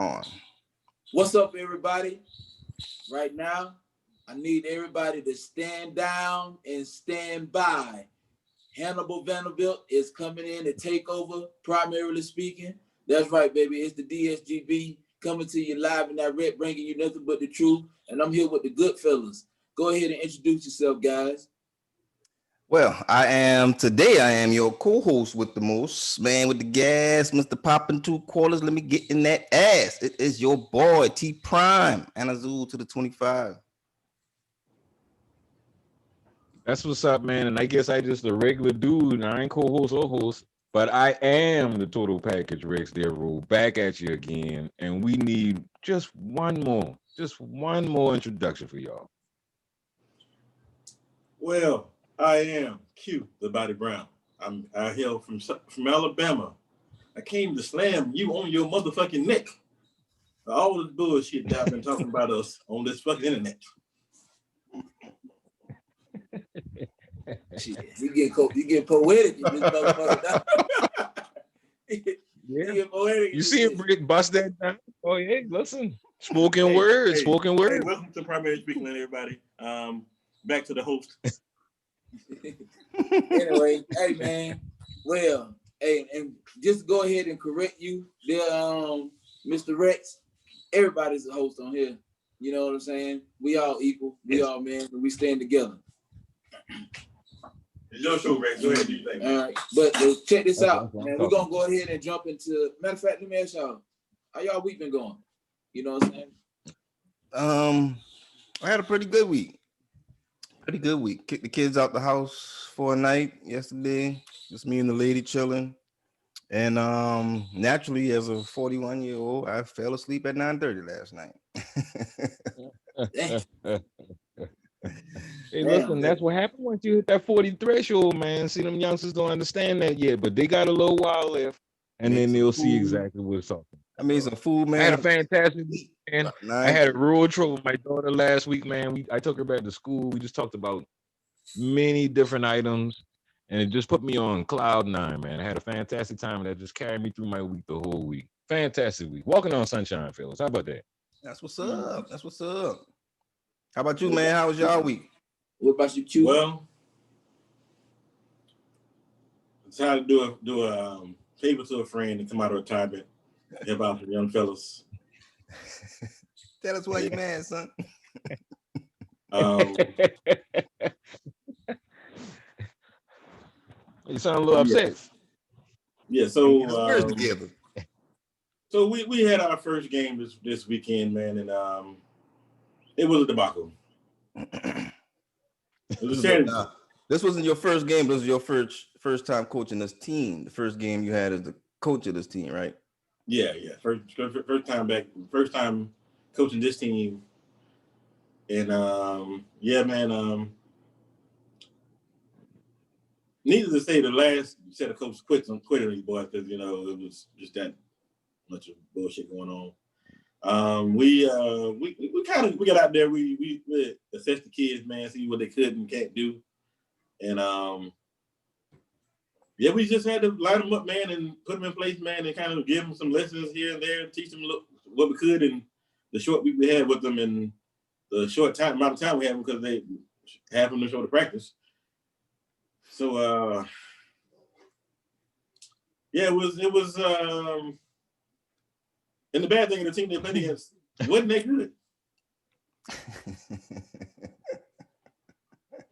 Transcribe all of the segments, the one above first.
on. What's up, everybody? Right now, I need everybody to stand down and stand by. Hannibal Vanderbilt is coming in to take over, primarily speaking. That's right, baby. It's the DSGB coming to you live and direct, bringing you nothing but the truth. And I'm here with the good fellas. Go ahead and introduce yourself, guys. Well, I am your co-host with the most, man with the gas, Mr. Poppin' 2 quarters. Let me get in that ass. It is your boy, T Prime, and Azul to the 25. That's what's up, man. And I guess I just a regular dude, and I ain't co-host or host, but I am the total package Rex Darrow, back at you again. And we need just one more introduction for y'all. Well, I am Q, the Body Brown. I hail from Alabama. I came to slam you on your motherfucking neck. All this bullshit that I've been talking about us on this fucking internet. Shit, you get poetic in this motherfucker. You see him bust that down? Oh yeah, listen. Spoken Hey, word. Hey, welcome to Primary Speaking, everybody. Back to the host. Anyway, hey man. Well, hey, and just go ahead and correct you there, Mr. Rex. Everybody's a host on here. You know what I'm saying? We all equal. We all men, and we stand together. It's your show, Rex. Go ahead and do your thing. All right, but check this out, man. We're gonna go ahead and jump into. Matter of fact, let me ask y'all, how y'all week been going? You know what I'm saying? I had a pretty good week. Kicked the kids out the house for a night yesterday. Just me and the lady chilling. And naturally, as a 41-year-old, I fell asleep at 9:30 last night. Hey, listen, that's what happened once you hit that 40 threshold, man. See, them youngsters don't understand that yet, but they got a little while left, and then they'll see exactly what it's talking. I made some food, man. I had a fantastic week, man. I had a road trip with my daughter last week, man. I took her back to school. We just talked about many different items, and it just put me on cloud nine, man. I had a fantastic time, and that just carried me through my week the whole week. Fantastic week. Walking on sunshine, fellas. How about that? That's what's up. How about you, man? How was y'all week? What about you, Q? Well, it's how to do a favor to a friend and come out of retirement. Help out the young fellas. Tell us why you mad, son. You sound a little upset. Yeah, so together. So we had our first game this weekend, man, and it was a debacle. This wasn't your first game, but this was your first time coaching this team. The first game you had as the coach of this team, right? Yeah. First time coaching this team. And yeah, man, needless to say, the last set of coaches quit on these boys because it was just that much of bullshit going on. We got out there. We assessed the kids, man, see what they could and can't do, and yeah, we just had to line them up, man, and put them in place, man, and kind of give them some lessons here and there, teach them what we could in the short week we had with them and the short amount of time we had them because they had them to show the practice. So yeah, it was and the bad thing of the team they played against wasn't that good.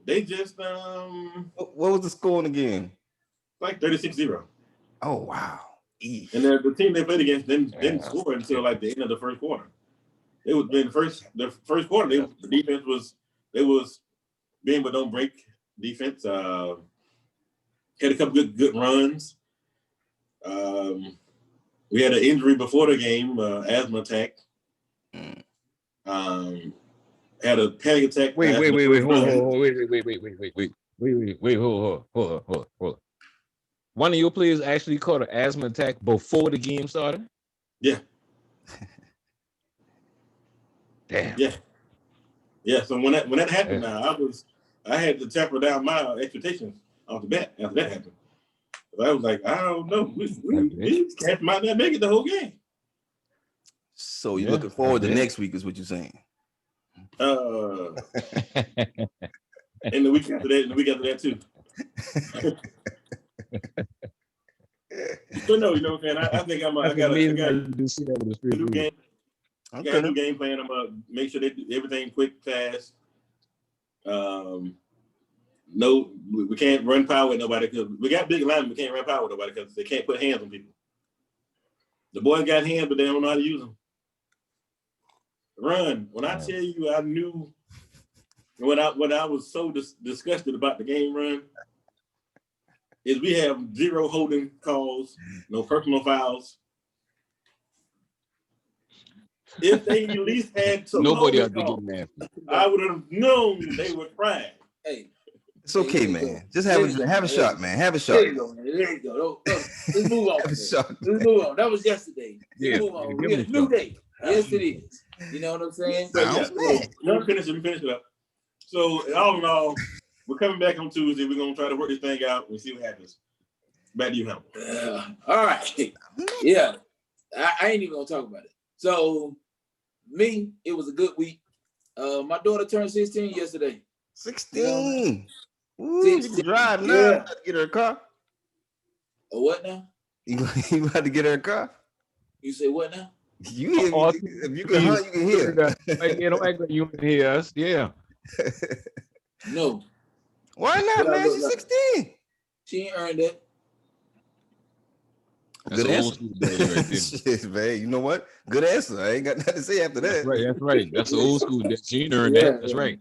They just what was the score in the game? Like 36-0. Oh wow. And the team they played against didn't score until like the end of the first quarter. It was in the first quarter. The defense was being but don't break defense. Had a couple good runs. We had an injury before the game, asthma attack. Had a panic attack. Wait, hold on. One of your players actually caught an asthma attack before the game started? Yeah. Damn. Yeah. So when that happened, I had to temper down my expectations off the bat after that happened. I was like, I don't know, we might not make it the whole game. So you're looking forward to next week, is what you're saying? And the week after that, too. So no, you know what I'm saying? I think I got a new game. I got a new game plan. I'm gonna make sure they do everything quick, fast. No, we can't run power with nobody because we got big linemen. We can't run power with nobody because they can't put hands on people. The boys got hands, but they don't know how to use them. Run. When I tell you, I knew when I was so disgusted about the game run is we have 0 holding calls, no personal fouls. If they at least had some nobody out holding there calls, getting nasty. I would have known they were crying. Hey, it's okay, man. Just have a shot, man. Have a shot. There you go, man. There you go. Let's move on. Let's move on. That was yesterday. Let's move on. We got a new day. Yes, it is. You know what I'm saying? Sounds bad. Let me finish it up. So all in all, we're coming back on Tuesday. We're gonna try to work this thing out and see what happens. Back to you, Hannibal. All right. Yeah. I ain't even gonna talk about it. So me, it was a good week. My daughter turned 16 yesterday. 16. Ooh, you can drive now. Yeah. Get her a car. A what now? You had to get her a car. You say what now? You hear me? If you can hunt, you can hear. Don't act like you can hear us. Yeah. No. Why not, man? She's 16. She ain't earned that. That's Good answer. Right, man. You know what? Good answer. I ain't got nothing to say after that. That's right. That's the old school. She ain't earned that. That's right.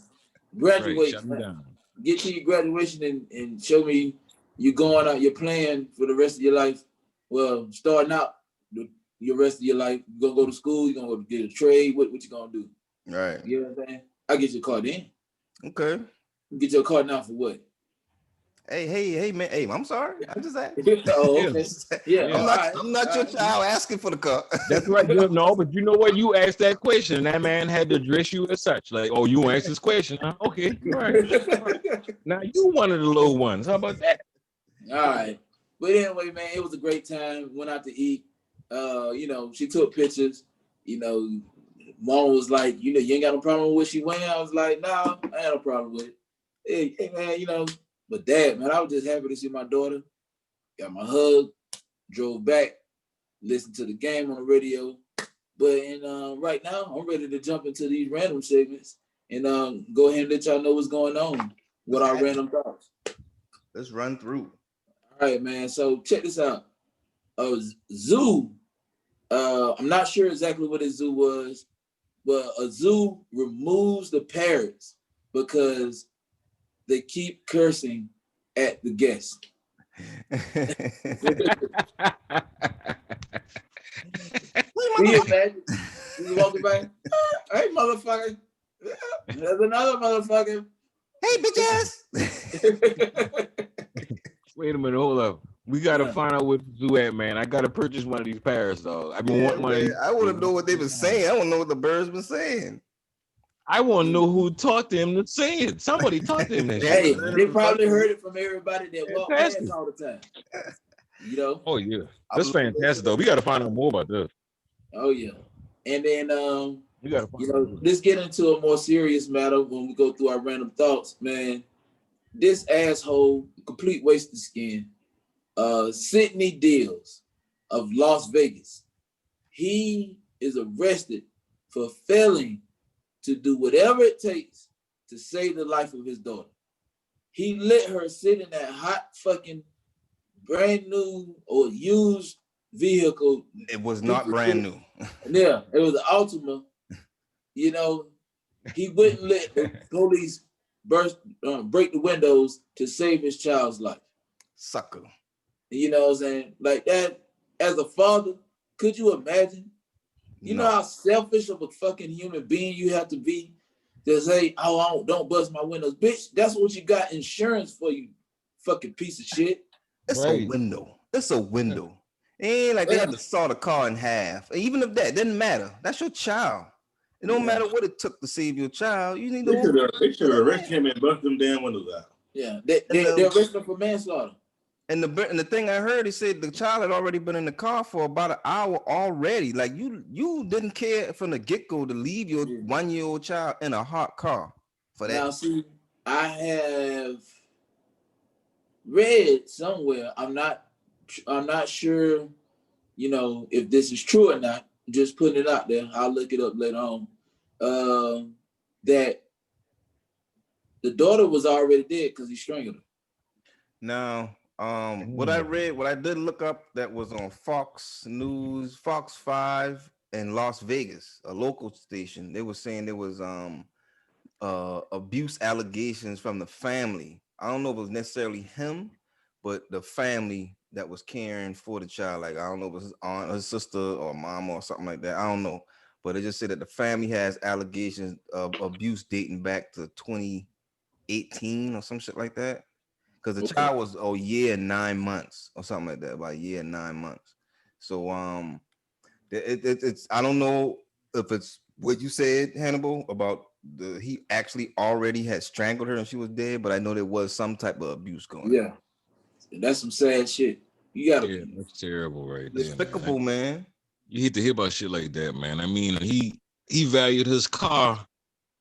Graduate. Shut me down. Get to your graduation and show me you going out your plan for the rest of your life. Well, starting out your rest of your life, you're gonna go to school, you're gonna go get a trade. What you gonna do? Right. You know what I'm saying? I get your car then. Okay. Get your car now for what? Hey, man. Hey, I'm sorry. I'm just asking. Oh, okay. Yeah. I'm not your child asking for the car. That's right. No, but you know what? You asked that question, and that man had to address you as such. Like, oh, you asked this question, huh? Okay, all right. Now you one of the low ones. How about that? All right. But anyway, man, it was a great time. Went out to eat. She took pictures. Mom was like, you ain't got no problem with what she wearing. I was like, nah, I ain't no problem with it. Hey, man, but Dad, man, I was just happy to see my daughter. Got my hug, drove back, listened to the game on the radio. But right now, I'm ready to jump into these random segments and go ahead and let y'all know what's going on with our random thoughts. Let's run through. All right, man. So check this out. A zoo. I'm not sure exactly what a zoo was, but a zoo removes the parrots because they keep cursing at the guests. Can you imagine? You walking by, hey, motherfucker. There's another motherfucker. Hey, bitch ass. Wait a minute, hold up. We gotta find out what the zoo at, man. I gotta purchase one of these parrots, dog. I've been wanting one of these. I want to know what they've been saying. I want to know what the birds been saying. I want to know who taught them to say it. Somebody taught them that Hey, shit. they probably heard it from everybody that walk past all the time. Oh yeah, that's fantastic though. We got to find out more about this. Oh yeah, and then we got to let's get into a more serious matter when we go through our random thoughts, man. This asshole, complete waste of skin. Sidney Deals of Las Vegas. He is arrested for failing to do whatever it takes to save the life of his daughter. He let her sit in that hot fucking brand new or used vehicle. It was not brand new. Yeah, it was an Altima. He wouldn't let the police break the windows to save his child's life. Sucker. You know what I'm saying? Like that, as a father, could you imagine? You know how selfish of a fucking human being you have to be to say, oh, don't bust my windows. Bitch, that's what you got insurance for, you fucking piece of shit. It's a window. It's a window. It ain't like they had to saw the car in half. Even if that didn't matter, that's your child. It don't matter what it took to save your child. You need to. They should arrest him and bust them damn windows out. Yeah, they arrested him for manslaughter. And the thing I heard, he said the child had already been in the car for about an hour already. Like you didn't care from the get-go to leave your 1-year-old child in a hot car for that. Now, see, I have read somewhere. I'm not sure, if this is true or not. Just putting it out there. I'll look it up later on. That the daughter was already dead because he strangled her. Now, what I did look up that was on Fox News, Fox 5 in Las Vegas, a local station. They were saying there was abuse allegations from the family. I don't know if it was necessarily him, but the family that was caring for the child. Like, I don't know if it was his aunt, his sister, or mom, or something like that. I don't know. But it just said that the family has allegations of abuse dating back to 2018 or some shit like that. Because the child was a year and 9 months or something like that, about a year and 9 months. So it's I don't know if it's what you said, Hannibal, about he actually already had strangled her and she was dead, but I know there was some type of abuse going on. Yeah, that's some sad shit. You gotta. Yeah, that's terrible, right there. Despicable, man. You hate to hear about shit like that, man. I mean, he valued his car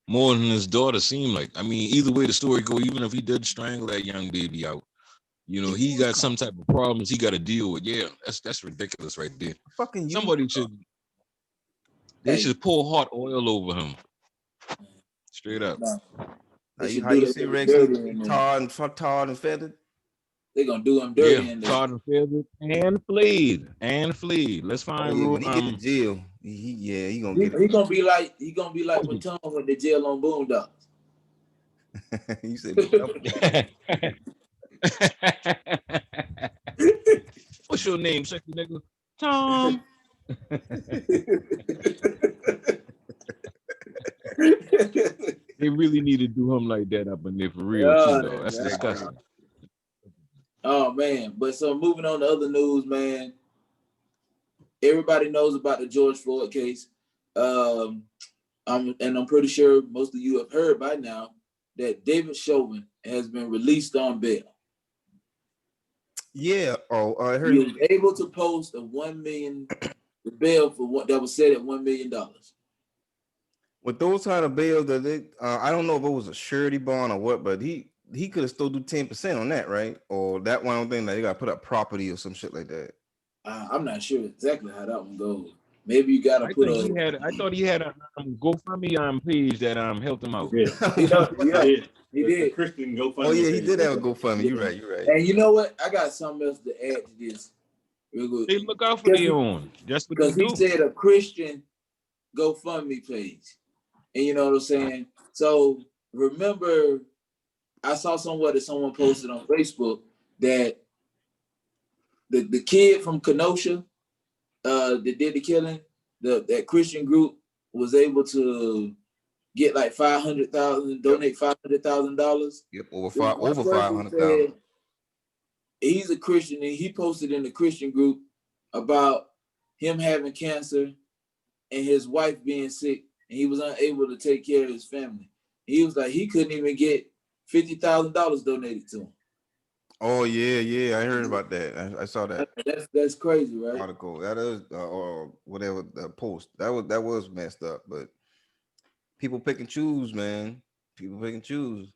more than his daughter. Seemed like. I mean, either way the story go, even if he did strangle that young baby out, he got some type of problems he got to deal with. Yeah, that's ridiculous right there. Fucking somebody should pour hot oil over him. Straight up. How you say Rex? Tarred and feathered. They're gonna do him dirty. Yeah, tarred and feathered and fleed. Let's find when he get to jail. He gonna get. He gonna be like when Tom went to jail on Boondocks. You said. What's your name, sexy nigga? Tom. They really need to do him like that up in there for real too, though. That's disgusting. Oh man, but so moving on to other news, man. Everybody knows about the George Floyd case. I'm pretty sure most of you have heard by now that David Chauvin has been released on bail. Yeah. Oh, I heard he was able to post a $1 million bail for what that was set at $1 million. With those kind of bails that I don't know if it was a surety bond or what, but he could have still do 10% on that, right? Or that one thing that you got to put up property or some shit like that. I'm not sure exactly how that one goes. Maybe you got to put. I thought he had a GoFundMe page that helped him out. Yeah, he did. Christian GoFundMe. Oh yeah, he did have a GoFundMe. You're right. And you know what? I got something else to add to this. They look out for their own. Just because he said a Christian GoFundMe page, and you know what I'm saying. So remember, I saw somewhere that someone posted on Facebook that the kid from Kenosha that did the killing, that Christian group was able to get like $500,000, donate $500,000. Yep, over $500,000. He's a Christian, and he posted in the Christian group about him having cancer and his wife being sick, and he was unable to take care of his family. He was like, he couldn't even get $50,000 donated to him. Oh yeah, I heard about that. I saw that. That's crazy, right? Article that is or whatever the post that was messed up. But people pick and choose, man. People pick and choose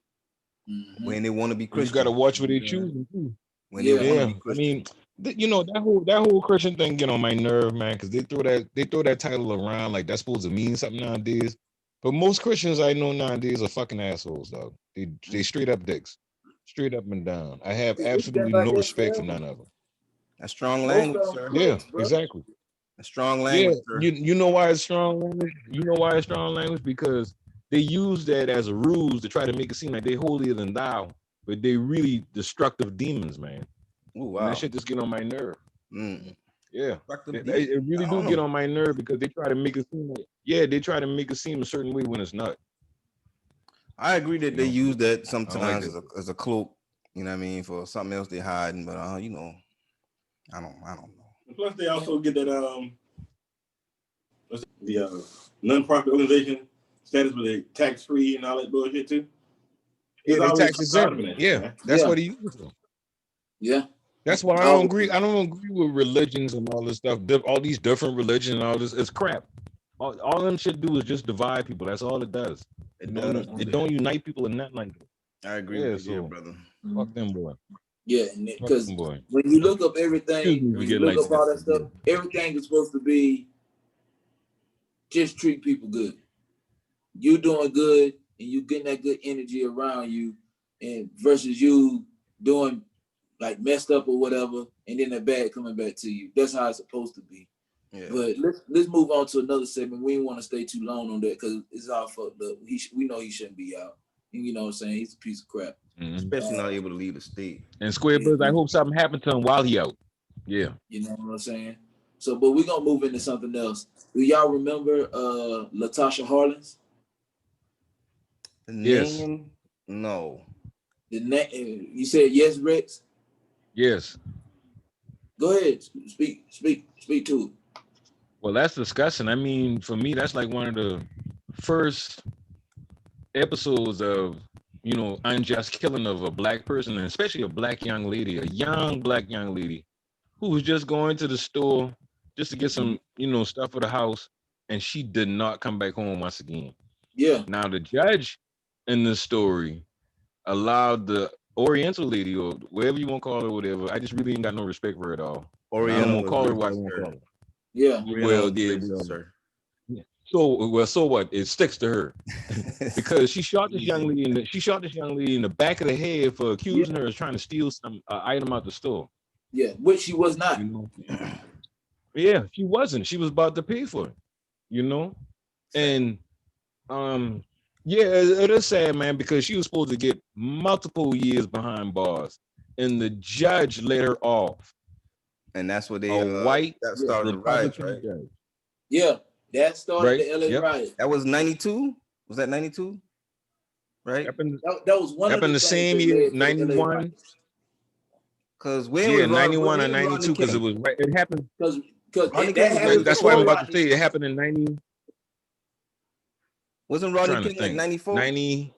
when they want to be Christian. You got to watch what they choose too. When they want to be Christian. I mean, that whole Christian thing get on my nerve, man, because they throw that title around like that's supposed to mean something nowadays. But most Christians I know nowadays are fucking assholes, dog. They straight up dicks. Straight up and down. I have absolutely no respect for none of them. That's strong language, sir. Yeah, exactly. A strong language. Yeah, you know why it's strong language? You know why it's strong language? Because they use that as a ruse to try to make it seem like they're holier than thou, but they really destructive demons, man. Ooh, wow. And that shit just get on my nerve. Mm. Yeah, it really do get on my nerve because they try to make it seem like a certain way when it's not. I agree that they use that sometimes as a cloak, you know what I mean, for something else they're hiding, but I don't know. Plus they also get that the non-profit organization status with a tax-free and all that bullshit too. Yeah, they tax exempt. Yeah, that's what he uses for. Yeah. That's why I Oh, don't agree. I don't agree with religions and all this stuff. All these different religions and all this is crap. All them should do is just divide people. That's all it does. It You know, does. it don't unite people in nothing like that. I agree Yeah, with you, here, so brother. fuck them boy. yeah, Fuck because them boy. when you look up Excuse everything, me for when you getting look like up all that that. stuff, everything is supposed to be just treat people good. You doing good and you getting that good energy around you, and versus you doing like messed up or whatever, and then that bad coming back to you. That's how it's supposed to be. Yeah. But let's move on to another segment. We didn't want to stay too long on that because it's all fucked up. We know he shouldn't be out. And you know what I'm saying? He's a piece of crap. Especially not able to leave the state. And Square Buzz, I hope something happened to him while he out. Yeah. You know what I'm saying? So, but we're gonna move into something else. Do y'all remember Latasha Harlins? The Yes. name? No. The name you said yes, Rex? Yes. Go ahead, speak to it. Well, that's disgusting. I mean, for me, that's like one of the first episodes of, you know, unjust killing of a black person, and especially a black young lady, a young black young lady who was just going to the store just to get some, you know, stuff for the house, and she did not come back home once again. Yeah. Now the judge in this story allowed the Oriental lady, or whatever you want to call her, whatever. I just really ain't got no respect for her at all. I don't Oriental want to call her is what I racist, want to sir. call her. Yeah. Well, Oriental yeah, is racist, well, sir. so what? It sticks to her because she shot this young lady in the back of the head for accusing her of trying to steal some item out the store. Yeah, which she was not. You know? Yeah, she wasn't. She was about to pay for it. You know, and yeah, it is sad, man, because she was supposed to get multiple years behind bars, and the judge let her off. And that's what they A white that started the riots, Republican right? judge. Yeah, that started Right? the LA Yep. riot. That was 92? Was that 92? Right? That was one of Happened the the things same that year, led to the LA 91. riot. Because when Yeah, was 91 or when was 92, Rodney because it King? was right. It happened. Because Rodney that King was happened That's why I'm before about to Rodney. say it happened in 90. Wasn't Rodney Trying to King like think. 94? 90.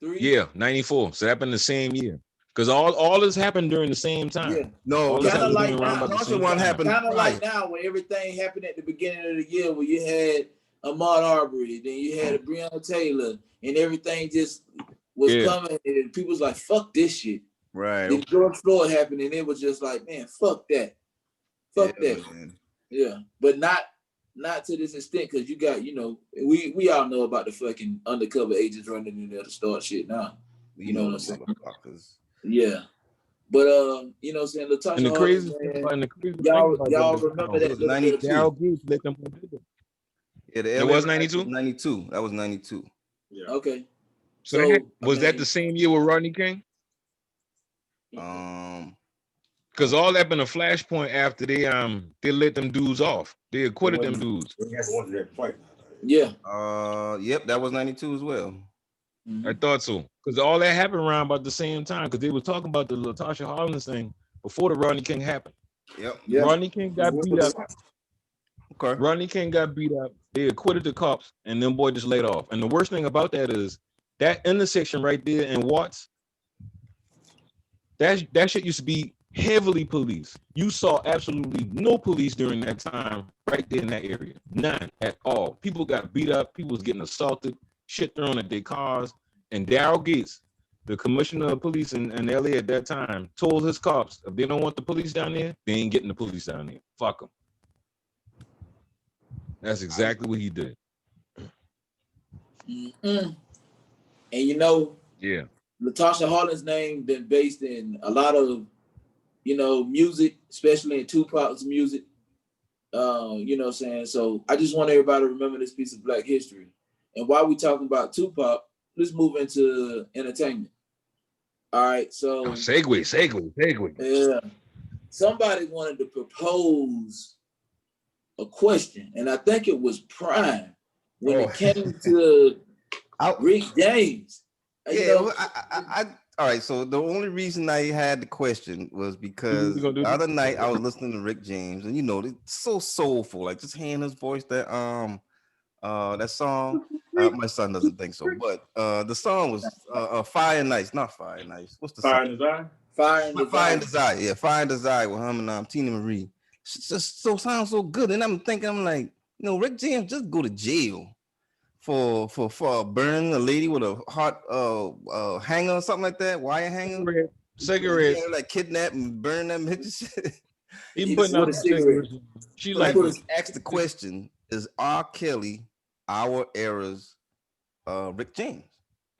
3. Yeah, 94. So it happened the same year. Because all this happened during the same time. Yeah. No, All this Kinda happened like during around now. about the Tasha same one time. happened Kind of prior. like now, where everything happened at the beginning of the year, where you had Ahmaud Arbery, then you had Breonna Taylor, and everything just was coming, and people was like, "Fuck this shit." Right. Then George Floyd happened, and it was just like, "Man, fuck that, fuck Yeah, that." man. Yeah, but not to this extent, because you got, you know, we all know about the fucking undercover agents running in there to start shit now. You know what I'm saying? Motherfuckers. Yeah. But you know what I'm saying, Latasha And the Harless, crazy man, thing about y'all that is remember how that It was little bit of 92. Daryl Gates let them do it. Yeah, the It LA was riots 92? 92. That was 92. Yeah. Okay. So I was that mean, the same year with Rodney King? Um, Because all that been a flashpoint after they let them dudes off. They acquitted them dudes. We have one there twice now. yeah. yep, that was 92 as well. I thought so. Because all that happened around about the same time. Because they were talking about the Latasha Harlins thing before the Rodney King happened. Yep. Yeah. Rodney King got beat up. Okay. Rodney King got beat up. They acquitted the cops, and them boy just laid off. And the worst thing about that is that intersection right there in Watts, that shit used to be heavily policed. You saw absolutely no police during that time right there in that area. None at all. People got beat up. People was getting assaulted, shit thrown at their cars. And Daryl Gates, the commissioner of police in LA at that time, told his cops, if they don't want the police down there, they ain't getting the police down there. Fuck them. That's exactly what he did. And you know, Yeah. Latasha Harlins' name been based in a lot of, you know, music, especially in Tupac's music. You know what I'm saying? So I just want everybody to remember this piece of Black history. And while we talking about Tupac, let's move into entertainment. All right, so segue. Yeah. Somebody wanted to propose a question, and I think it was Prime when it came to Rick James. Yeah, You know, well, I all right. So the only reason I had the question was because the other night I was listening to Rick James, and you know, it's so soulful, like just hearing his voice. That song. My son doesn't think so, but the song was Fire and Ice, not Fire and Ice. What's the Fire song? in His Eye? Fire and Fire and Desire. Desire. Yeah, Fire and Desire with him and Tina Marie. It's just so sounds so good. And I'm thinking, I'm like, Rick James just go to jail for burning a lady with a hot hanger or something like that, wire hanger. Cigarettes. Yeah, like kidnap and burn them bitches. He putting out the cigarettes. She like asked the question: is R. Kelly our era's Rick James?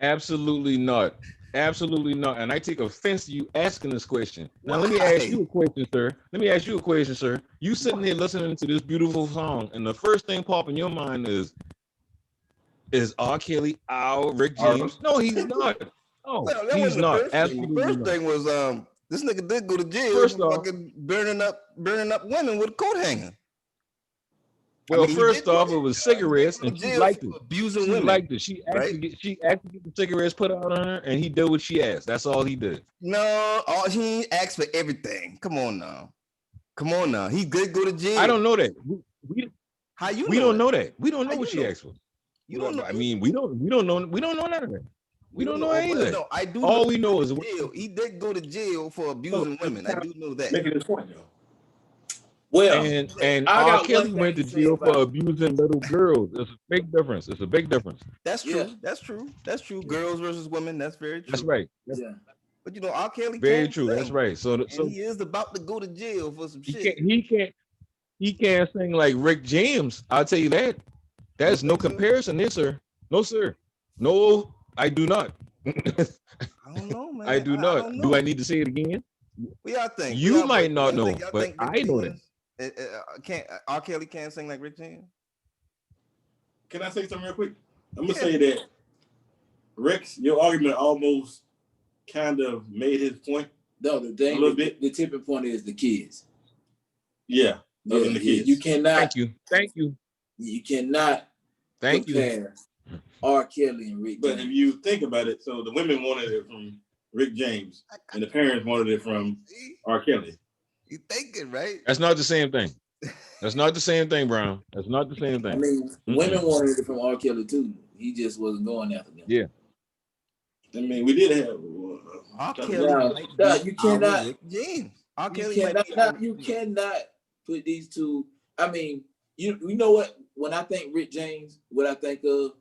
Absolutely not. Absolutely not. And I take offense to you asking this question. Now, let me ask you a question, sir. You sitting there listening to this beautiful song, and the first thing pop in your mind is R. Kelly our Rick James? No, he's not. No, he's not. Absolutely the first not. thing was this nigga did go to jail First for off, fucking burning up women with a coat hanger. Well, first off, it was cigarettes, and she liked it. Abusing women. Liked it. She actually right? get the cigarettes put out on her, and he did what she asked. That's all he did. No, he asked for everything. Come on now. He did go to jail. I don't know that. How you? We don't know that. We don't know what she asked for. You don't know. I mean, we don't know none of that. We don't know anything. No, I do. All we know is jail. He did go to jail for abusing women. I do know that. Making this point though. Well, and R. Kelly went to jail for abusing little girls. It's a big difference. That's true. Yeah. That's true. Girls versus women. That's very true. That's right. Yeah. But R. Kelly. Very true. Sing. That's right. So he is about to go to jail for some shit. He can't sing like Rick James. I'll tell you that. There's no comparison there, sir. No, sir. No, I do not. I don't know, man. I do not. Do I need to say it again? What y'all think? You might not know, but I know that. R. Kelly can't sing like Rick James? Can I say something real quick? I'm gonna say that Rex, your argument almost kind of made his point. No, the thing, a little bit. The tipping point is the kids. Yeah, the kids. You cannot. Thank you. You cannot. Compare R. Kelly and Rick James. But if you think about it, so the women wanted it from Rick James, and the parents wanted it from R. Kelly. You thinking, right? That's not the same thing. That's not the same thing, Brown. That's not the same thing. I mean, women wanted it from R. Kelly too. He just wasn't going after them. Yeah. I mean, we did have R. Kelly. You cannot. Rick James. R. Kelly. You cannot put these two. I mean, you know what? When I think Rick James, what I think of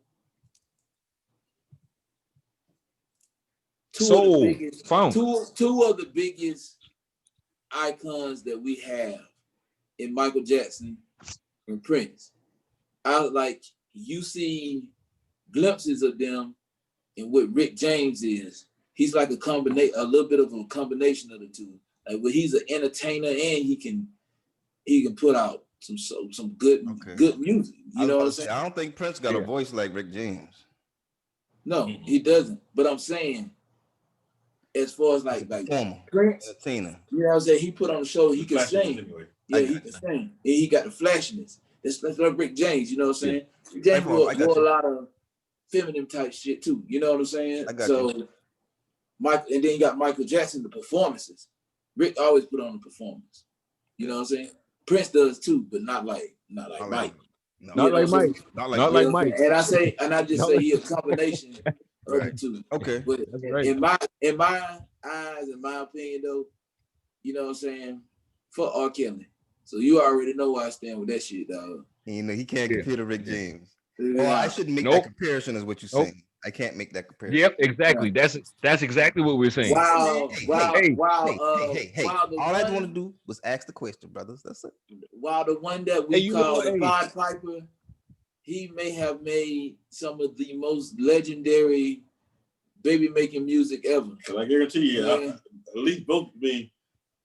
two of the biggest icons that we have in Michael Jackson and Prince. You see glimpses of them and what Rick James is. He's like a little bit of a combination of the two. Like, well, he's an entertainer and he can put out some good music. You know what I'm saying? I don't think Prince got a voice like Rick James. No, he doesn't. But I'm saying, as far as like Prince, you know what I'm saying? He put on the show, he can sing. Anyway. Yeah, he can sing. And he got the flashiness. It's like Rick James, you know what I'm saying? Rick James wore a lot of feminine type shit too. You know what I'm saying? And then you got Michael Jackson, the performances. Rick always put on the performance. You know what I'm saying? Prince does too, but not like Mike. Not like Mike. Not like Mike. And I just say he a combination of the two. Okay. But in my eyes, in my opinion though, you know what I'm saying? For R. Kelly. So you already know where I stand with that shit, dog. You know, he can't compare to Rick James. Yeah. Oh, I shouldn't make that comparison is what you're saying. I can't make that comparison. Yep, exactly. Yeah. That's exactly what we're saying. Wow. Hey. All I want to do was ask the question, brothers. That's it. While the one that we call the Pied Piper, he may have made some of the most legendary baby making music ever. So I guarantee you, at least both of me,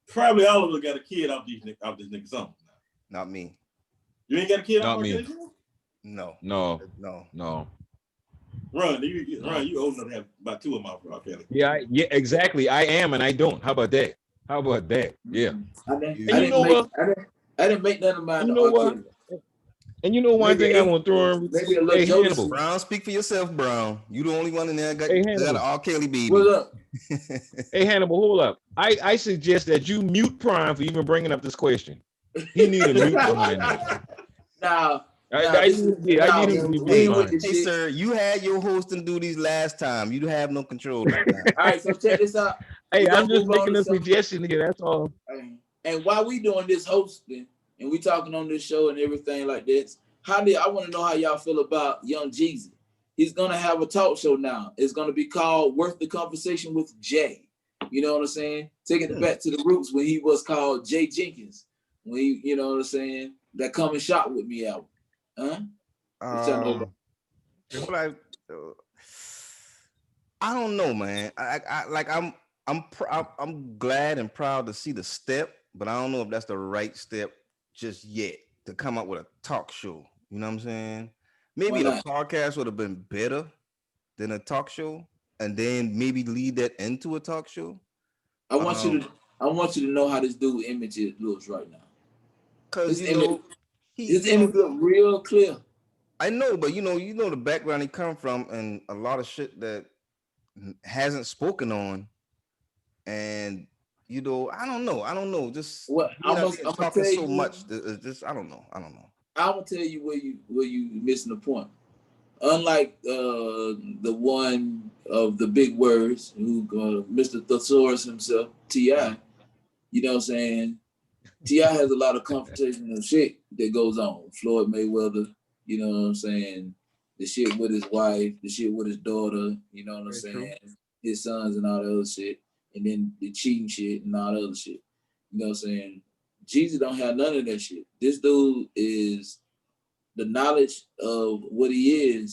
probably all of us got a kid off this nigga song. Not me. You ain't got a kid off me. No. Ron, you old enough to have about two of them off R. Kelly. Yeah, exactly. I am, and I don't. How about that? Yeah. I didn't make none of mine. You know what? And you know one thing I want to throw in. Maybe a little Hannibal. Brown, speak for yourself, Brown. You the only one in there got an R. Kelly baby. What's up? Hey, Hannibal, hold up. I suggest that you mute Prime for even bringing up this question. He need a mute behind that. I need him to be behind. Hey, sir, you had your hosting duties last time. You have no control right now. All right, so check this out. Hey, I'm just move on making to a something. suggestion here. That's all. And while we doing this hosting and we talking on this show and everything like this, I want to know how y'all feel about Young Jeezy. He's gonna have a talk show now. It's gonna be called Worth the Conversation with Jay. You know what I'm saying? Taking it back to the roots when he was called Jay Jenkins. When he, you know what I'm saying? That Come and Shop With Me album. Huh? What I don't know, man. I'm glad and proud to see the step, but I don't know if that's the right step just yet to come up with a talk show. You know what I'm saying? Maybe a podcast would have been better than a talk show, and then maybe lead that into a talk show. I want you to know how this dude image looks right now. Cause his image look real clear. I know, but you know the background he come from, and a lot of shit that hasn't spoken on, and I don't know. Just I'm talking so much. Just I don't know. I'm gonna tell you where you missing the point. Unlike the one of the big words, who Mr. Thesaurus himself, T.I., you know what I'm saying? T.I. has a lot of confrontational shit that goes on. Floyd Mayweather, you know what I'm saying? The shit with his wife, the shit with his daughter, you know what I'm saying? True. His sons and all the other shit. And then the cheating shit and all the other shit. You know what I'm saying? Jeezy don't have none of that shit. This dude is the knowledge of what he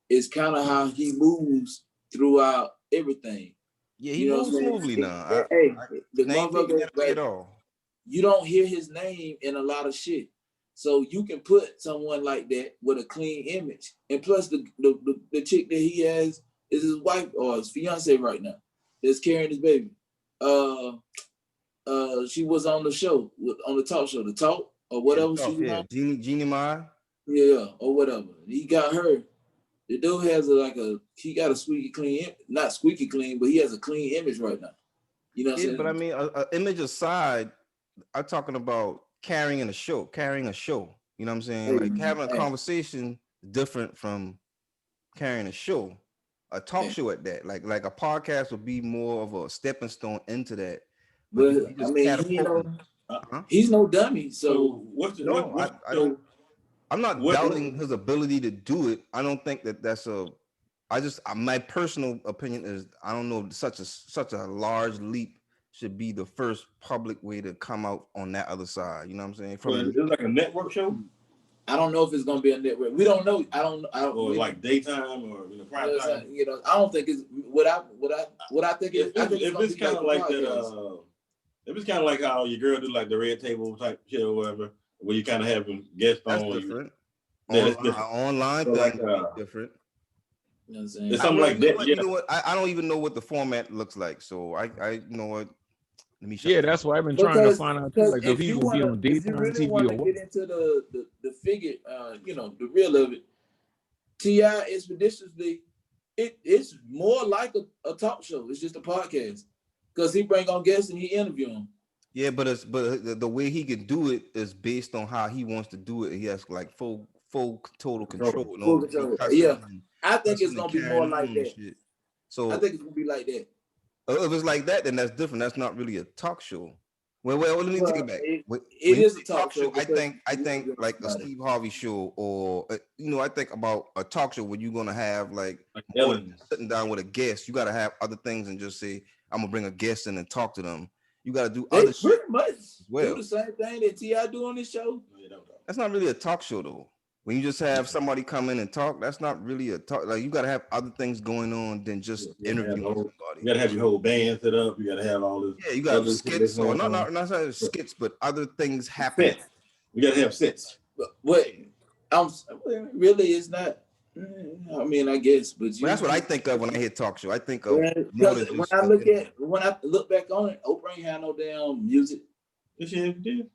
is kind of how he moves throughout everything. Yeah, he moves smoothly now. The motherfucker at all. You don't hear his name in a lot of shit. So you can put someone like that with a clean image. And plus the chick that he has is his wife or his fiance right now that's carrying his baby. She was on the show, on the talk show, The Talk or whatever she was on. Jeannie Mai. Yeah, or whatever. He got her. The dude has he got a squeaky clean, not squeaky clean, but he has a clean image right now. You know what I'm saying? But I mean, a image aside, I'm talking about carrying a show. You know what I'm saying? Like having a conversation different from carrying a show. A talk show at that. Like a podcast would be more of a stepping stone into that. But I mean, he's no dummy. So I'm not doubting his ability to do it. I don't think that's my personal opinion is I don't know if such a large leap should be the first public way to come out on that other side. You know what I'm saying? It's like a network show. I don't know if it's gonna be a network. We don't know. I don't. Or like daytime or prime time. I don't think it's what I think. If it's kind of like that. If it's kind of like how your girl do like the red table type shit or whatever, where you kind of have guests on. That's different. Different. Online so thing like, different. You know what I'm saying? It's something like that. You know what? I don't even know what the format looks like. So I you know what? Let me. Yeah, that's why I've been trying to find out. Like, if he will be on daytime really TV or what? Get into the figure, the real of it. T.I. expeditiously, it's more like a talk show. It's just a podcast because he bring on guests and he interview them. Yeah, but the way he can do it is based on how he wants to do it. He has like full total control. Full control. Yeah, I think it's gonna be more like that. Shit. So I think it's gonna be like that. If it's like that, then that's different. That's not really a talk show. Well, let me take it back. It is a talk show. I think like a Steve Harvey show, or I think about a talk show where you're gonna have like sitting down with a guest. You gotta have other things and just say, "I'm gonna bring a guest in and talk to them." You gotta do other shit. Pretty much do the same thing that T.I. do on this show. That's not really a talk show though. When you just have somebody come in and talk, that's not really a talk. Like you gotta have other things going on than just interviewing somebody. You gotta have your whole band set up. You gotta have all this. Yeah, you gotta have skits or not skits, but other things happen. We gotta have sets. But really, it's not. I mean, I guess, but that's what I think of when I hear talk show. I think of when I look back on it, Oprah ain't had no damn music. She did.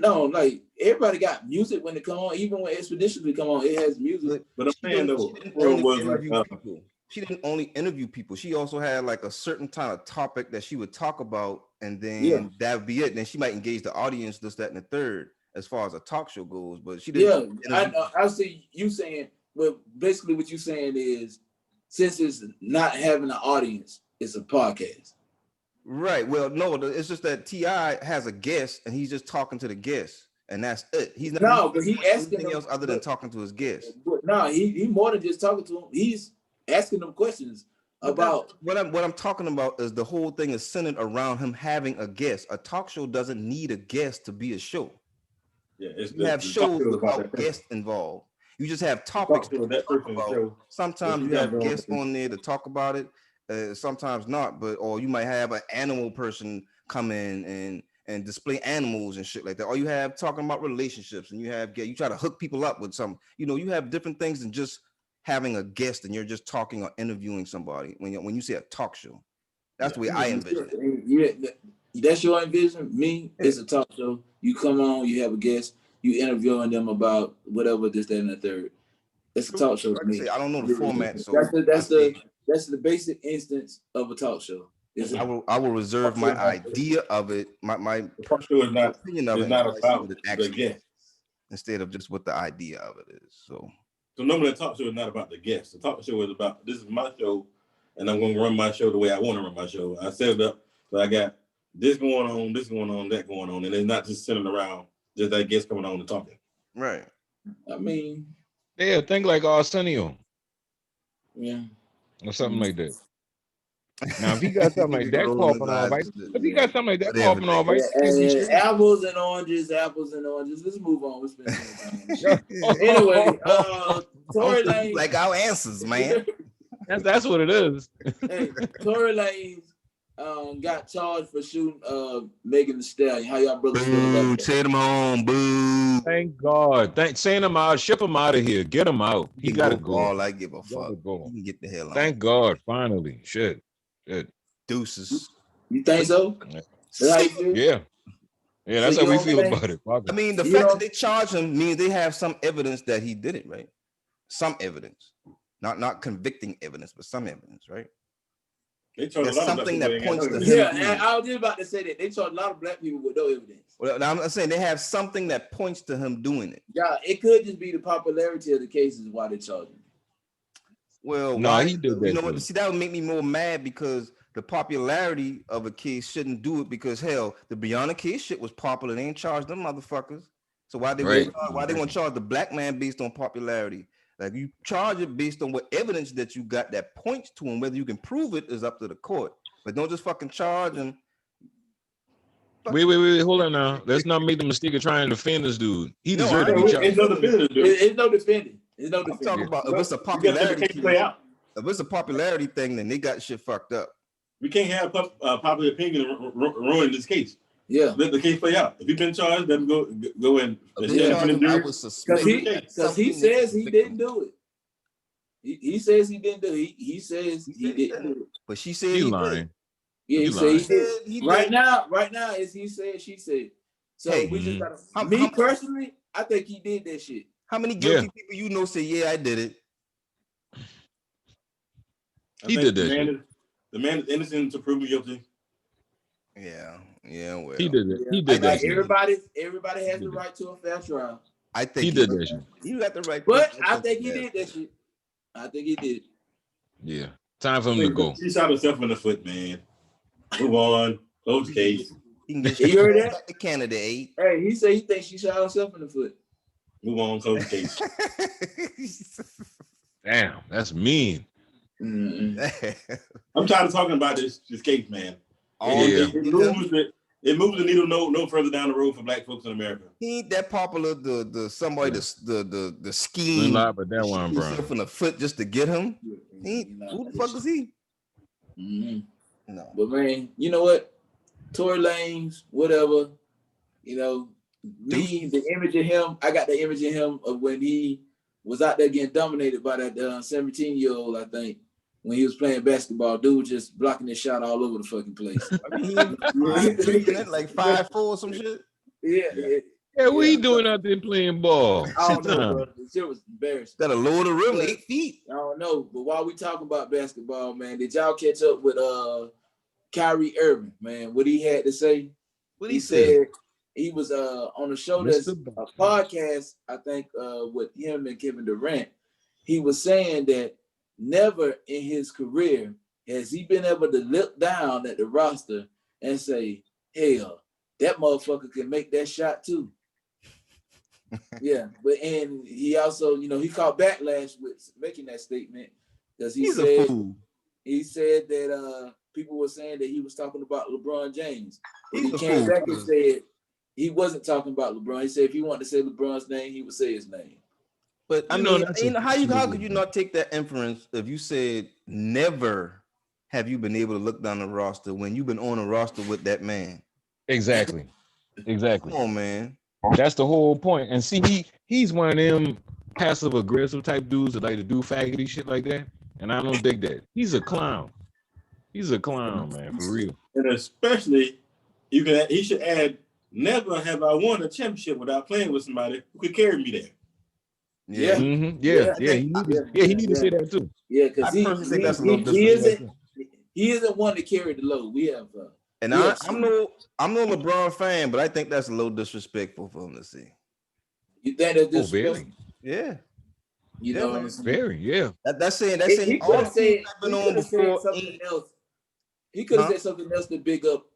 Like everybody got music when it come on. Even when Expeditions come on, it has music. But I'm saying though, she didn't only interview people. She also had like a certain kind of topic that she would talk about, and then that would be it. Then she might engage the audience, this, that, and the third, as far as a talk show goes. But she didn't. Yeah, I see you saying. But basically, what you're saying is, since it's not having an audience, it's a podcast. Right. Well, no, it's just that T.I. has a guest and he's just talking to the guest, and that's it. He's not but he asking anything them else other than talking to his guest. No, he more than just talking to him. He's asking them questions about what I'm talking about is the whole thing is centered around him having a guest. A talk show doesn't need a guest to be a show. Yeah, it's you have shows without guests involved. You just have topics that talk about. Sometimes you have guests on there to talk about it. Sometimes not, or you might have an animal person come in and display animals and shit like that. Or you have talking about relationships, and you try to hook people up with some. You have different things than just having a guest and you're just talking or interviewing somebody. When you say a talk show, that's the way I envision it. That's your envision. Me, it's a talk show. You come on, you have a guest, you interviewing them about whatever this, that, and the third. It's a talk show to me. I don't know the format, so that's the basic instance of a talk show. I will reserve my idea of it. My talk show is not opinion of it. Not about the guest instead of just what the idea of it is. So normally a talk show is not about the guest. The talk show is about, this is my show, and I'm going to run my show the way I want to run my show. I set it up so I got this going on, that going on, and it's not just sitting around just that guest coming on and talking. Right. I mean, yeah, think like Arsenio. Yeah. Or something like that. Now, if he got something like that popping off, apples and oranges. Let's move on. We spend time. Anyway, Tory Lanez, like our answers, man. That's what it is. Hey, Tory Lanez got charged for shooting Megan Thee Stallion. How y'all brothers feel about that? Send him home, boo. Thank God. Send him out. Ship him out of here. Get him out. He gotta go. All I give a fuck. He can get the hell out. Thank God. Finally. Shit. Deuces. You think so? Yeah. Yeah, that's how we feel about it. I mean, the fact that they charge him means they have some evidence that he did it, right? Some evidence. Not convicting evidence, but some evidence, right? There's something that points to him. Yeah, I was just about to say that. They charge a lot of black people with no evidence. Well, I'm saying they have something that points to him doing it. Yeah, it could just be the popularity of the cases why they charge him. Well, no, he did that. You know what? See, that would make me more mad because the popularity of a case shouldn't do it because hell, the Breonna case shit was popular. They ain't charged them motherfuckers. So why they want to charge the black man based on popularity? Like you charge it based on what evidence that you got that points to him. Whether you can prove it is up to the court. But don't just fucking charge him. Wait, hold on now. Let's not make the mistake of trying to defend this dude. He deserved to be charged. It's no defending. I'm talking about if it's a popularity thing. If it's a popularity thing, then they got shit fucked up. We can't have popular opinion ruin this case. Yeah, let the case play out. If you've been charged, let him go in. Because he says he didn't do it. He says he didn't do it. He says he didn't do it. But she said he lying. Yeah, he said he did. Right now, is he said, she said. So we just gotta. Me personally, I think he did that shit. How many guilty people you know say, yeah, I did it? He did that. The man is innocent to prove guilty. Yeah, well. He did it. He did that. Everybody has the right to a fair trial. I think he did that shit. You got the right. But I think he did that shit. I think he did. Yeah. Time for him to go. He shot himself in the foot, man. Move on. Close case. You heard that? The candidate. Hey, he said he thinks she shot herself in the foot. Move on. Close case. Damn, that's mean. Mm-hmm. I'm tired of talking about this case, man. It moves the needle no further down the road for black folks in America. He ain't that popular. The scheme. But that one, bro. From the foot just to get him. Who the fuck is he? Mm-hmm. No. But man, you know what? Tory Lanez, whatever. You know, me, the image of him. I got the image of him of when he was out there getting dominated by that 17-year-old. I think. When he was playing basketball, dude just blocking his shot all over the fucking place. I mean, like 5'4" or some shit. Yeah, what he doing out there playing ball? I don't know, bro. The shit was embarrassing. Got to lower the rim 8 feet. I don't know, but while we talking about basketball, man, did y'all catch up with Kyrie Irving, man? What he had to say? What he said? He was on a show that's a podcast, I think, with him and Kevin Durant. He was saying that never in his career has he been able to look down at the roster and say, hell, that motherfucker can make that shot too. Yeah, and he also, he caught backlash with making that statement because he's a fool. He said that people were saying that he was talking about LeBron James. But He's he came back and said he wasn't talking about LeBron. He said if he wanted to say LeBron's name, he would say his name. But I mean, how could you not take that inference if you said never have you been able to look down the roster when you've been on a roster with that man? Exactly. Come on, man. That's the whole point. And see, he's one of them passive aggressive type dudes that like to do faggoty shit like that. And I don't dig that. He's a clown. He's a clown, man, for real. And especially, he should add, never have I won a championship without playing with somebody who could carry me there. Yeah. Mm-hmm. He need to say that too. Yeah, because he isn't one to carry the load. We have and I'm no LeBron fan, but I think that's a little disrespectful for him to see. You think that's disrespectful? Yeah. You know what I'm saying? Very, yeah. That's saying he could have said something else. He could have said something else to big up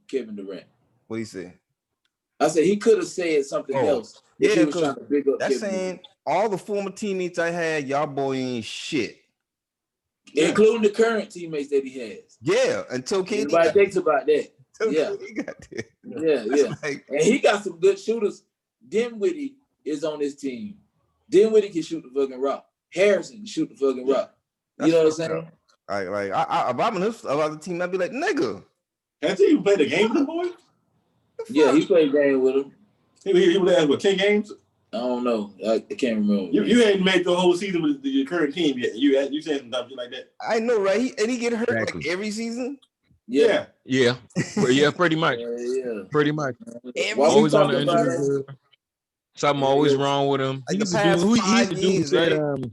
Kevin Durant. What he say? I said he could have said something else. Yeah, he was trying to big up that's Kevin saying Durant. All the former teammates I had, y'all boy ain't shit. Including the current teammates that he has. Yeah, until KD. Everybody thinks about that. Yeah. Yeah. And he got some good shooters. Dinwiddie is on his team. Dinwiddie can shoot the fucking rock. Harrison can shoot the fucking rock. You know what I'm saying? If I'm on this other team, I'd be like, nigga. Has he even played a game with the boy? Yeah, he played a game with him. He played what, 10 games? I don't know. I can't remember. You hadn't made the whole season with your current team yet. You saying some dumb shit like that? I know, right? He get hurt like every season. Yeah. Pretty much. Pretty much. Always on the injury. Something always wrong with him. Like he's the dude who said,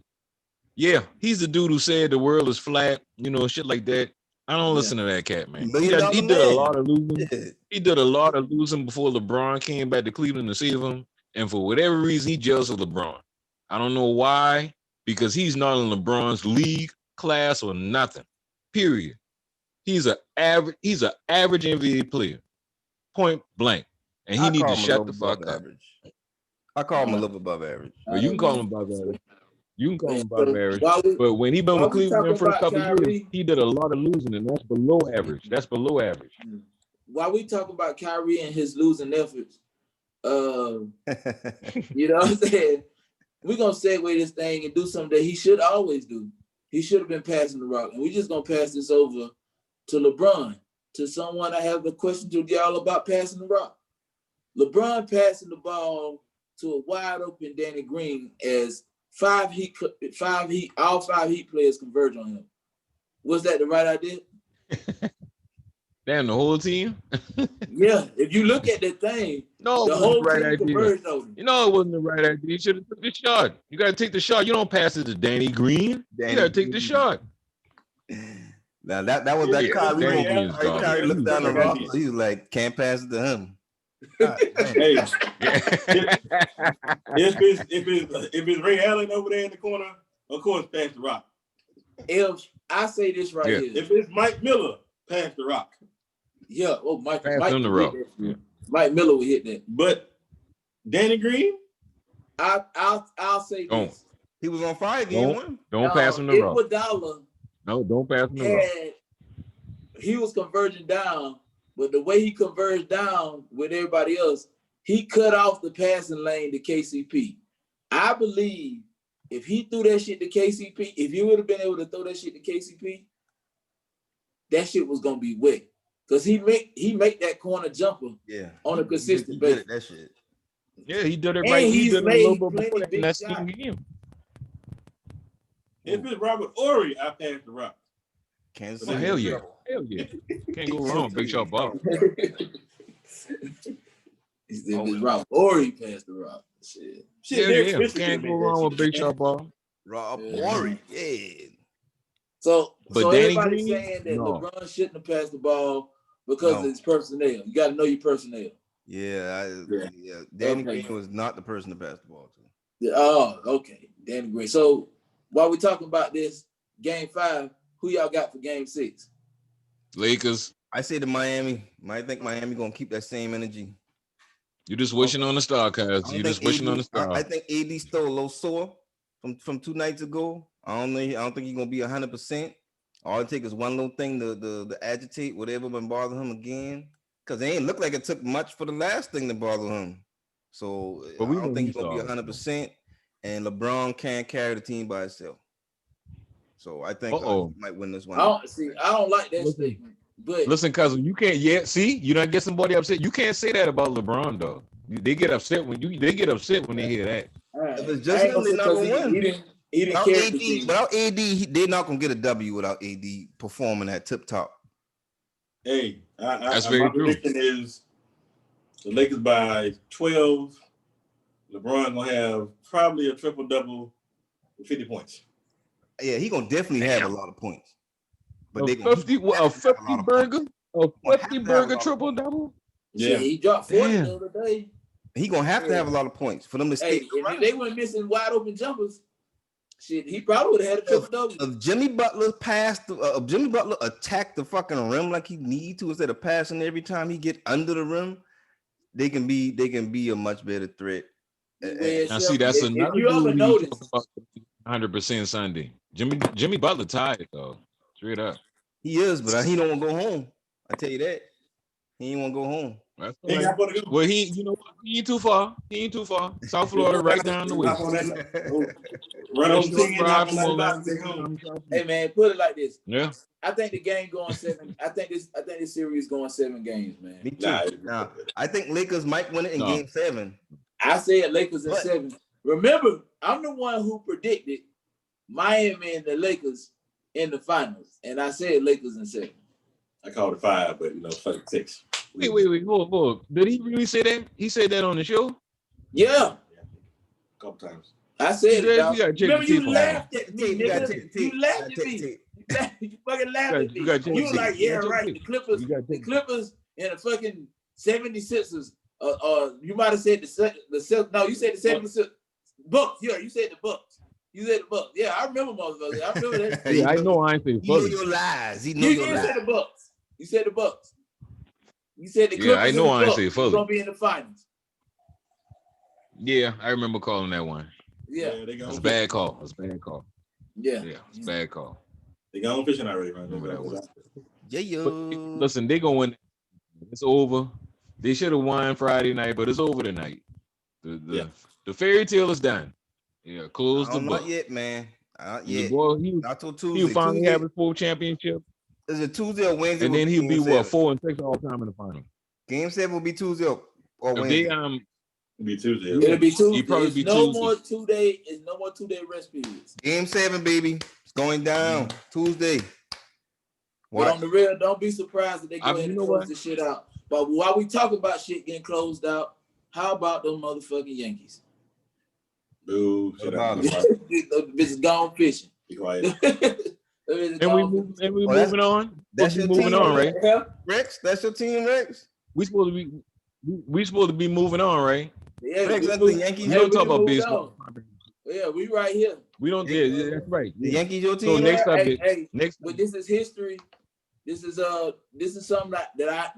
he's the dude who said the world is flat, shit like that. I don't listen to that cat, man. He did a lot of losing. Yeah. He did a lot of losing before LeBron came back to Cleveland to save him. And for whatever reason, he jealous of LeBron. I don't know why, because he's not in LeBron's league, class, or nothing. Period. He's an average NBA player. Point blank. And he needs to shut the fuck up. I call him a little above average. Well, you can call him above average. You can call him above average. But when he been with Cleveland in the first couple of years, he did a lot of losing, and that's below average. That's below average. While we talk about Kyrie and his losing efforts, you know what I'm saying? We're going to segue this thing and do something that he should always do. He should have been passing the rock. And we're just going to pass this over to LeBron, to someone I have a question to y'all about passing the rock. LeBron passing the ball to a wide open Danny Green as all 5 Heat players converge on him. Was that the right idea? Damn, the whole team? Yeah, if you look at the thing, no, the whole right team converged on him. It wasn't the right idea. You should have took the shot. You got to take the shot. You don't pass it to Danny Green. You got to take the shot. Now that was that Kyrie. Kyrie looked down the rock. He was like, can't pass it to him. Hey, if it's Ray Allen over there in the corner, of course, pass the rock. If I say this right here, if it's Mike Miller, pass the rock. Yeah, Mike on the rock. Yeah. Mike Miller would hit that. But Danny Green, I'll say this. He was on fire game one. Don't pass him the rock. No, don't pass him the rock. He was converging down. But the way he converged down with everybody else, he cut off the passing lane to KCP. I believe if he threw that shit to KCP, if he would have been able to throw that shit to KCP, that shit was gonna be wet. Because he make that corner jumper on a consistent basis. That shit. Yeah, he did it right. He did it a little bit before that. That's the game. If it's Robert Ory, I pass the rock. Kansas City. Hell yeah. Can't go wrong. Big shot ball. It's Rob Ory passed the rock. Shit. Can't go wrong with big shot ball. Rob Ory. Yeah. So everybody's saying that LeBron shouldn't have passed the ball because of his personnel. You got to know your personnel. Yeah. Danny Green was not the person to pass the ball to. Oh, okay. Danny Green. So while we're talking about this, Game 5, who y'all got for Game 6? Lakers. I say to Miami. I think Miami gonna keep that same energy. You're just wishing on the star, cuz. You're just wishing on the I star. think AD still a little sore from 2 nights ago. I don't know. I don't think he's gonna be 100%. All it takes is one little thing to agitate whatever been bothering him again. Because it ain't look like it took much for the last thing to bother him. So But I we don't know think he's he's gonna be solid. 100%. And LeBron can't carry the team by itself. So I think he might win this one. I don't like that statement. But listen, cousin, you can't yet see. You don't get somebody upset. You can't say that about LeBron though. They get upset when they get upset when they hear that. If it's just him, they're not gonna win. He didn't carry the team. Without AD, they're not gonna get a W without AD performing at tip top. Hey, That's my very true. prediction is the Lakers by 12. LeBron gonna have probably a triple double with 50 points. Yeah, he gonna definitely have a lot of points. But a 50 burger triple double. Yeah, he dropped 40 the other day. He gonna have to have a lot of points for them to stay. If they weren't missing wide open jumpers, shit, he probably would have had a triple double. If Jimmy Butler attacked the fucking rim like he need to instead of passing every time he get under the rim, they can be a much better threat. Now see, that's another dude you talk about 100% Sunday. Jimmy Butler tired though, straight up. He is, but he don't want to go home. I tell you that. He ain't want to go home. That's right. Well, you know what? He ain't too far. South Florida, right down the way. Hey man, put it like this. Yeah. I think the game going 7. I think this series going 7 games, man. Me too. Nah, I think Lakers might win it in game 7. I said Lakers in 7. Remember, I'm the one who predicted Miami and the Lakers in the finals, and I said Lakers in 7. I called it 5, but fuck 6. Wait, hold. Did he really say that? He said that on the show? Yeah. A couple times. I said it. Remember, you laughed at me, nigga. You laughed at me. You fucking laughed at me. You were like, yeah, right. The Clippers and the fucking 76ers. You might have said no, you said the 76ers. Bucks. Yeah, you said the Bucks. Yeah, I remember motherfuckers. I remember that. Yeah, I know I ain't say He know your lies. You said the Bucks. You said the Bucks. You said the Clippers. Yeah, I know I ain't say Philly. Gonna be in the finals. Yeah, I remember calling that one. Yeah, it's a bad call. It's a bad call. Yeah, it's a bad call. They gone fishing already, right? Remember that one. Yeah, listen, they gonna win. It's over. They should have won Friday night, but it's over tonight. The fairy tale is done. Yeah, close the book. Not yet, man. Not yet. Not till Tuesday. He'll finally have his full championship. Is it Tuesday or Wednesday? And then he'll be 4-6 all time in the final. Game 7 will be Tuesday or Wednesday. It'll be Tuesday. It'll be Tuesday. He'll probably be no Tuesday. more 2 day. It's no more 2 day rest periods. Game 7, baby. It's going down Tuesday. But on the real, don't be surprised if they go ahead and close this shit out. But while we talk about shit getting closed out, how about them motherfucking Yankees? Boo. The bitch gone fishing. Be quiet. And we moving on. That's your moving team, on, right? Rex, that's your team, Rex. We supposed to be moving on, right? Yeah, Rex, that's the Yankees. We don't talk about baseball. Yeah, we right here. We don't. Yeah, that's right. The Yankees, your team. So next up, but this is history. This is something that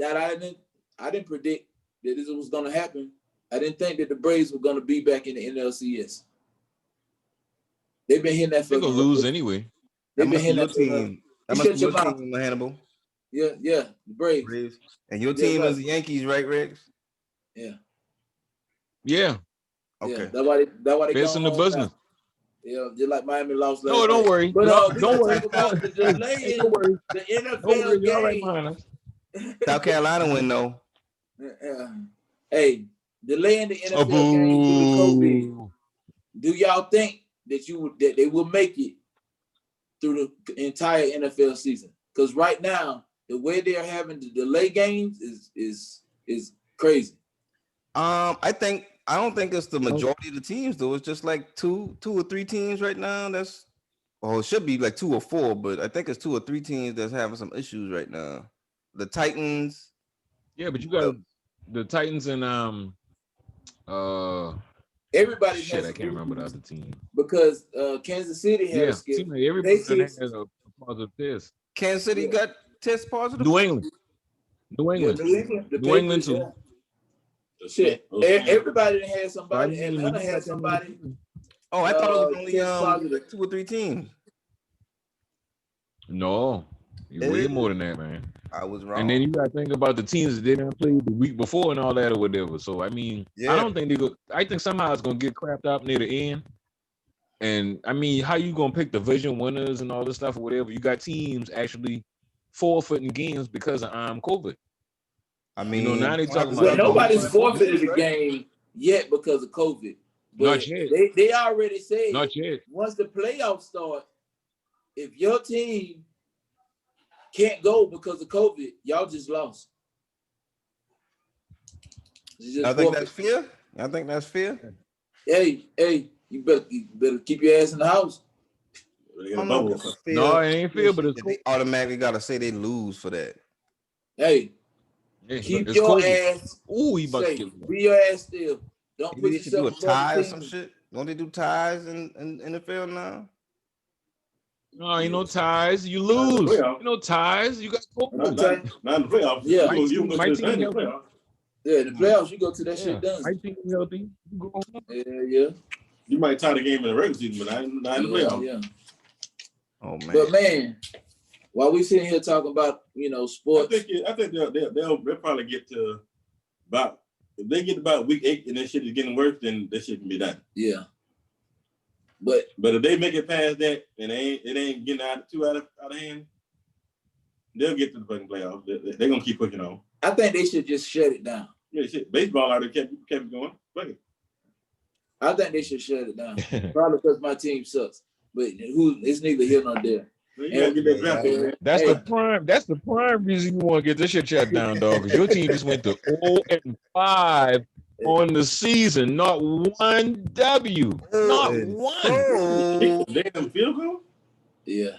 I didn't predict that this was gonna happen. I didn't think that the Braves were gonna be back in the NLCS. They've been hitting that. They're gonna lose anyway. They've been hitting that team. That must be your team, Hannibal. Yeah, the Braves. And your team is the Yankees, right, Rex? Yeah. Yeah. Okay. That's why they best in the business. Yeah, just like Miami lost. No, don't worry. But don't worry. The delay in the NFL game. Right, South Carolina win though. Hey, delaying the NFL game due to COVID. Do y'all think that they will make it through the entire NFL season? Because right now, the way they are having to delay games is crazy. I don't think it's the majority of the teams though. It's just like two or three teams right now. It should be like 2 or 4, but I think it's 2 or 3 teams that's having some issues right now. The Titans. Yeah, but you got the Titans and everybody. I can't remember the other team because Kansas City had a skip. Everybody has a positive test. Kansas City got test positive. New England. New Yeah, England. New England, the New England Patriots, too. yeah. Shit, everybody done had So, I somebody. mean, when Atlanta you had got that many somebody people- Oh, I thought it was only test positive. like 2 or 3 teams. No, It way is? more than that, man. I was And wrong. then you got to think about the teams that didn't play the week before and all that or whatever. So I mean, I Yeah. don't think they go. I think somehow it's gonna get crapped up near the end. And I mean, how you gonna pick division winners and all this stuff or whatever? You got teams actually forfeiting games because of COVID. I You mean, know, now they you don't have talking to Well, about say who nobody's won forfeited who the lose, right? game yet because of COVID. not But yet, they already said not yet. once the playoffs start, if your team can't go because of COVID, y'all just lost. You I just think forfeit. that's fair. I think that's fair. Hey, you better keep your ass in the house. They I got a don't know if bubble. it's a fair. No, it ain't fair, but it's that cool. they automatically gotta say they lose for that. Hey, Yeah, keep it's your COVID. ass Ooh, he about to safe. get one. Be your ass still. Don't Maybe put they should do yourself a above the tie or team. some shit. Don't they do ties in NFL now? No, ain't no ties. You Not in the lose. playoffs. Ain't no ties. You got Not, COVID. Okay. not in the playoffs. Yeah. You can go My to team the healthy. playoffs. Yeah, in the playoffs, you go to that Yeah, shit done. my team healthy. You go home. Yeah. You might tie the game in the regular season, but not in the playoffs. Yeah. Oh man. But man, while we sitting here talking about sports, I think they'll probably get to about, if they get about week 8 and that shit is getting worse, then that shit can be done. yeah. But if they make it past that and it ain't getting out of hand, they'll get to the fucking playoffs. They're gonna keep pushing on. I think they should just shut it down. Yeah, shit. Baseball out there kept it going. Fuck it. I think they should shut it down. Probably because my team sucks. But it's neither here nor there. You gotta get that draft pick, man. That's the prime reason you want to get this shit shut down, dog. Because your team just went to 0-5 on the season, not one W, not one. Damn field goal. Yeah.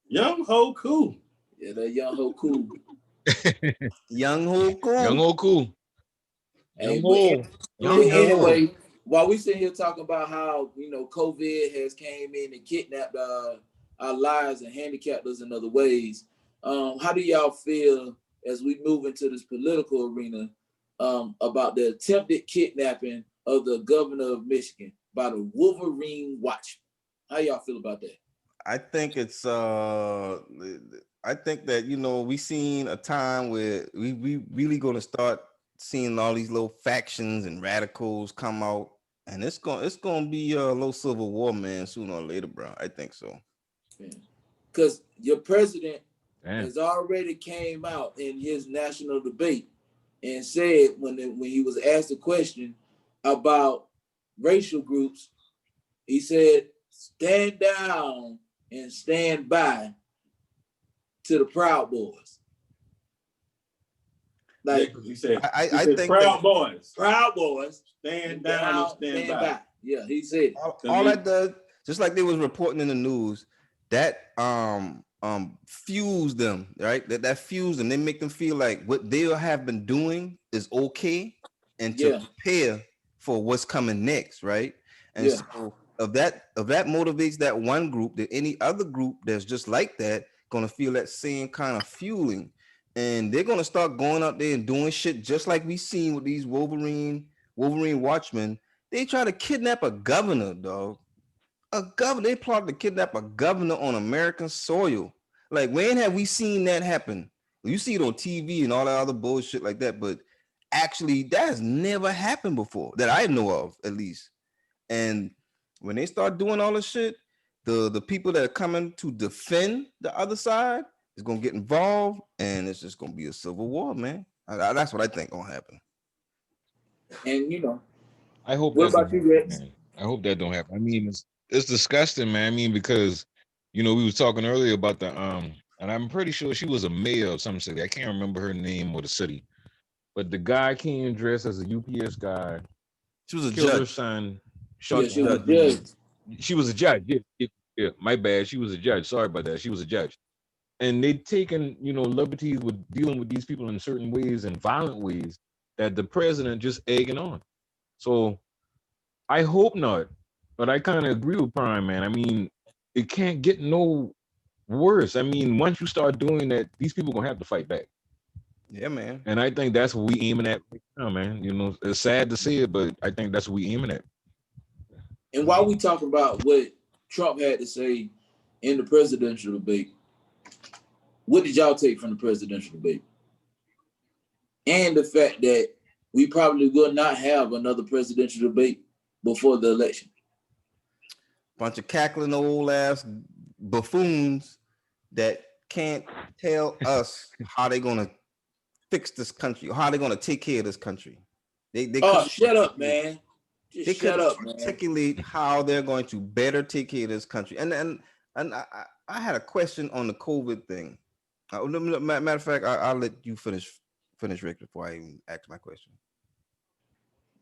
Young ho cool. Yeah, that young ho cool. Young ho cool. Young ho cool. Hey, Young anyway, while we sit here talking about how COVID has came in and kidnapped our lives and handicapped us in other ways, how do y'all feel as we move into this political arena about the attempted kidnapping of the governor of Michigan by the Wolverine Watchman? How y'all feel about that? I think it's I think that we seen a time where we really gonna start seeing all these little factions and radicals come out, and it's gonna be a little civil war, man, sooner or later, bro. I think so. Because your president has already came out in his national debate and said when he was asked a question about racial groups, he said, "Stand down and stand by to the Proud Boys." Like he said, I think Proud Boys, stand down and stand by. Yeah, he said all that does, just like they was reporting in the news, that fuse them, right? That fuse them. They make them feel like what they have been doing is okay, and to prepare for what's coming next, right? And so if that motivates that one group, that any other group that's just like that gonna feel that same kind of fueling, and they're gonna start going out there and doing shit just like we seen with these Wolverine Watchmen. They try to kidnap a governor, dog. A governor. They plotted to kidnap a governor on American soil. Like, when have we seen that happen? You see it on TV and all that other bullshit like that, but actually that has never happened before that I know of, at least. And when they start doing all this shit, the people that are coming to defend the other side is gonna get involved, and it's just gonna be a civil war, man. That's what I think gonna happen. And I hope what about you, Rex? I hope that don't happen. I mean, it's disgusting, man. I mean, because we was talking earlier about the and I'm pretty sure she was a mayor of some city. I can't remember her name or the city, but the guy came dressed as a UPS guy. She was a killed judge. her son. She was a judge. She was a judge. Yeah, my bad. She was a judge. Sorry about that. She was a judge. And they'd taken, liberties with dealing with these people in certain ways and violent ways that the president just egging on. So I hope not, but I kind of agree with Prime, man. I mean, it can't get no worse. I mean, once you start doing that, these people gonna have to fight back. Yeah, man. And I think that's what we aiming at right now, man. You know, it's sad to see it, but I think that's what we aiming at. And while we talk about what Trump had to say in the presidential debate, what did y'all take from the presidential debate? And the fact that we probably will not have another presidential debate before the election. Bunch of cackling old ass buffoons that can't tell us how they're gonna fix this country or how they're gonna take care of this country. They shut up, man. Just shut up, man. Articulate how they're going to better take care of this country. And I had a question on the COVID thing. Matter of fact, I'll let you finish, Rick, before I even ask my question.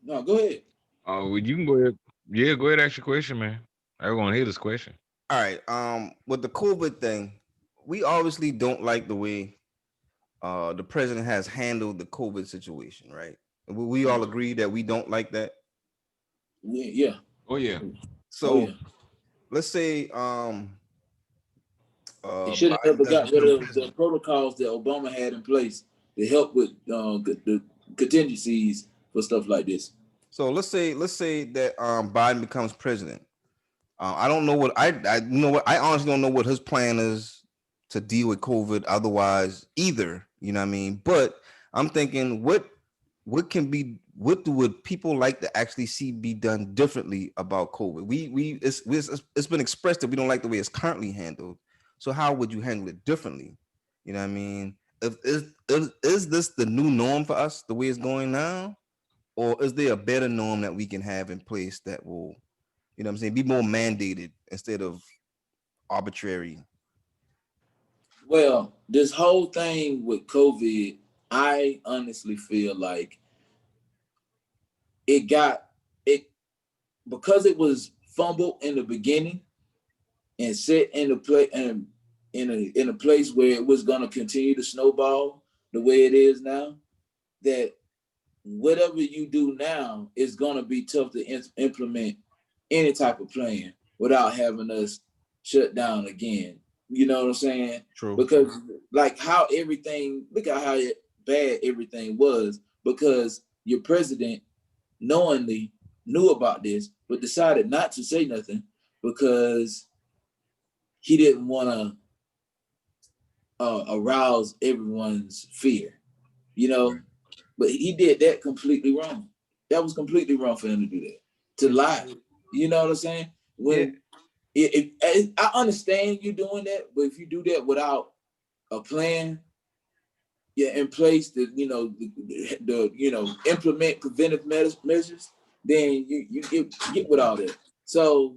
No, go ahead. Oh, well, you can go ahead. Yeah, go ahead, ask your question, man. I want to hear this question. All right. With the COVID thing, we obviously don't like the way the president has handled the COVID situation, right? We all agree that we don't like that. Yeah. Oh yeah. So let's say he should have never got rid of the protocols that Obama had in place to help with the contingencies for stuff like this. So let's say that Biden becomes president. I don't know what I honestly don't know what his plan is to deal with COVID otherwise either. You know what I mean? But I'm thinking what would people like to actually see be done differently about COVID? It's been expressed that we don't like the way it's currently handled. So how would you handle it differently? You know what I mean? Is this the new norm for us, the way it's going now? Or is there a better norm that we can have in place that will, you know what I'm saying, be more mandated instead of arbitrary? Well, this whole thing with COVID, I honestly feel like it because it was fumbled in the beginning and set in the play and in a place where it was going to continue to snowball the way it is now, that whatever you do now is going to be tough to implement any type of plan without having us shut down again. You know what I'm saying? True. Because look at how bad everything was, because your president knowingly knew about this, but decided not to say nothing because he didn't want to arouse everyone's fear, you know? But he did that completely wrong. That was completely wrong for him to do that, to lie. You know what I'm saying? When I understand you doing that, but if you do that without a plan, in place to implement preventive measures, then you get with all that. So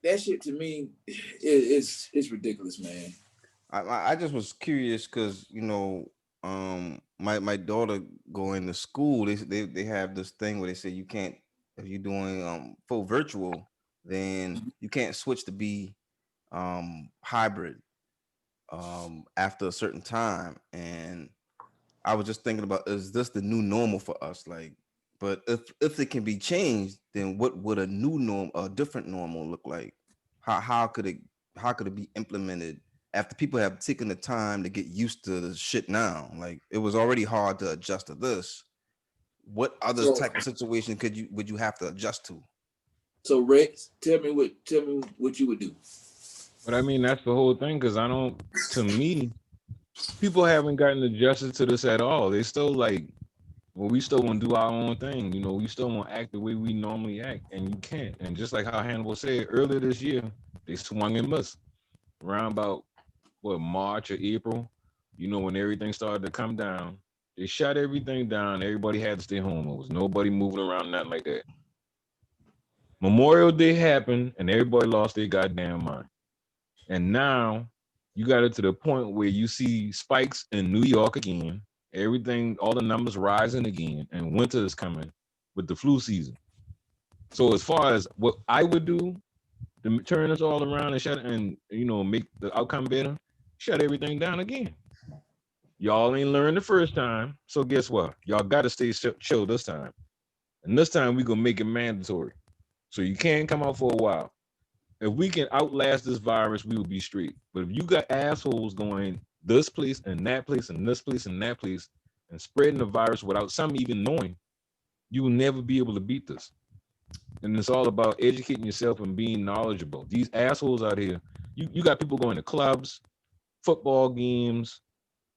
that shit to me is ridiculous, man. I just was curious because my daughter going to school, they have this thing where they say you can't, if you're doing full virtual, then you can't switch to be hybrid after a certain time. And I was just thinking about, is this the new normal for us? Like, but if it can be changed, then what would a new norm, a different normal look like? How could it be implemented after people have taken the time to get used to the shit now? Like, it was already hard to adjust to this. What other type of situation would you have to adjust to? So Rex, tell me what you would do. But I mean, that's the whole thing, because to me, people haven't gotten adjusted to this at all. They still like, well, we still want to do our own thing. You know, we still want to act the way we normally act, and you can't. And just like how Hannibal said earlier this year, they swung and missed around about March or April. You know, when everything started to come down, they shut everything down. Everybody had to stay home. There was nobody moving around, nothing like that. Memorial Day happened, and everybody lost their goddamn mind. And now you got it to the point where you see spikes in New York again. Everything, all the numbers rising again, and winter is coming with the flu season. So as far as what I would do to turn us all around and shut and make the outcome better, shut everything down again. Y'all ain't learned the first time, so guess what? Y'all got to stay chill this time, and this time we gonna make it mandatory. So you can't come out for a while. If we can outlast this virus, we will be straight. But if you got assholes going this place and that place and this place and that place and spreading the virus without some even knowing, you will never be able to beat this. And it's all about educating yourself and being knowledgeable. These assholes out here, you got people going to clubs, football games,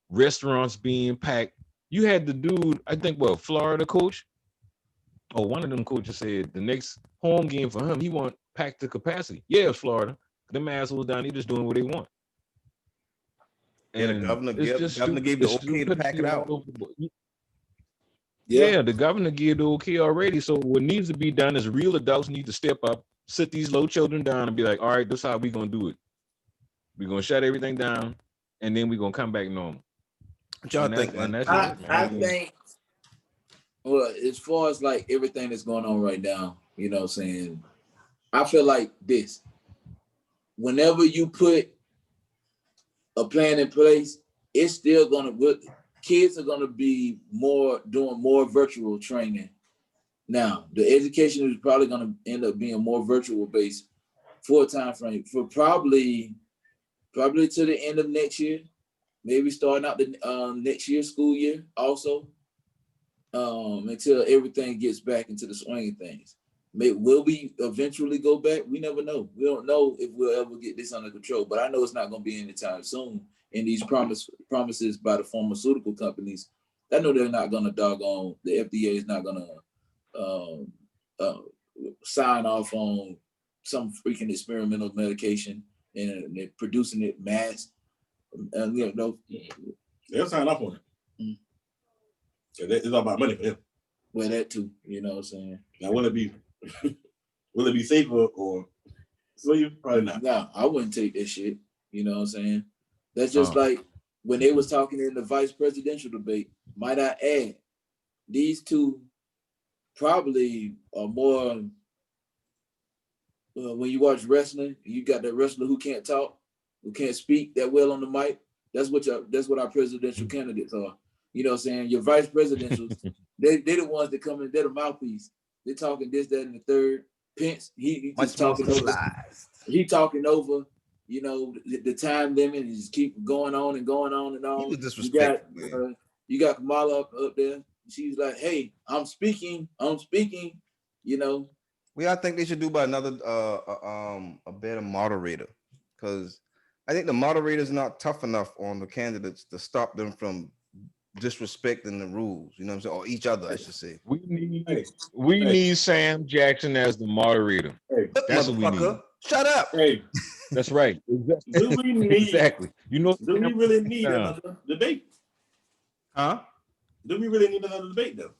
restaurants being packed. You had the dude, I think, Florida coach, or one of them coaches said the next home game for him, he want packed to capacity. Yeah, it's Florida. Them assholes down here just doing what they want. And And the governor, it's just governor gave the okay to pack it out. Yeah, the governor gave the okay already. So what needs to be done is real adults need to step up, sit these little children down and be like, all right, this is how we're going to do it. We're going to shut everything down, and then we're going to come back normal. What y'all think, man? I think, well, as far as like everything that's going on right now, you know what I'm saying, I feel like this. Whenever you put a plan in place, it's still going to, kids are going to be doing more virtual training. Now, the education is probably going to end up being more virtual based for a time frame for probably to the end of next year, maybe starting out the next year school year also, until everything gets back into the swing of things. Will we eventually go back? We never know. We don't know if we'll ever get this under control, but I know it's not going to be anytime soon. And these promises by the pharmaceutical companies, I know they're not going to doggone, the FDA is not going to sign off on some freaking experimental medication and they're producing it mass. You know, they'll sign off on it. Mm. So it's all about money for them. Well, that too, you know what I'm saying? Now, will it be safer or so you probably not? No, I wouldn't take that shit. You know what I'm saying? That's just like when they was talking in the vice presidential debate. Might I add, these two probably are more. When you watch wrestling, you got that wrestler who can't talk, who can't speak that well on the mic. That's what our presidential candidates are. You know what I'm saying? Your vice presidentials, they're the ones that come in, they're the mouthpiece. They're talking this, that, and the third. Pence, he just talking over. He talking over, you know, the time limit and just keep going on and going on and on. He was disrespectful. You got Kamala up there. She's like, hey, I'm speaking, you know. I think they should do by another a better moderator, because I think the moderator's not tough enough on the candidates to stop them from disrespecting the rules. You know what I'm saying? Or each other, I should say. We need Sam Jackson as the moderator. Hey, that's what we need. Shut up. Hey, that's right. Do we need exactly? You know, do we really need another debate? Huh? Do we really need another debate though?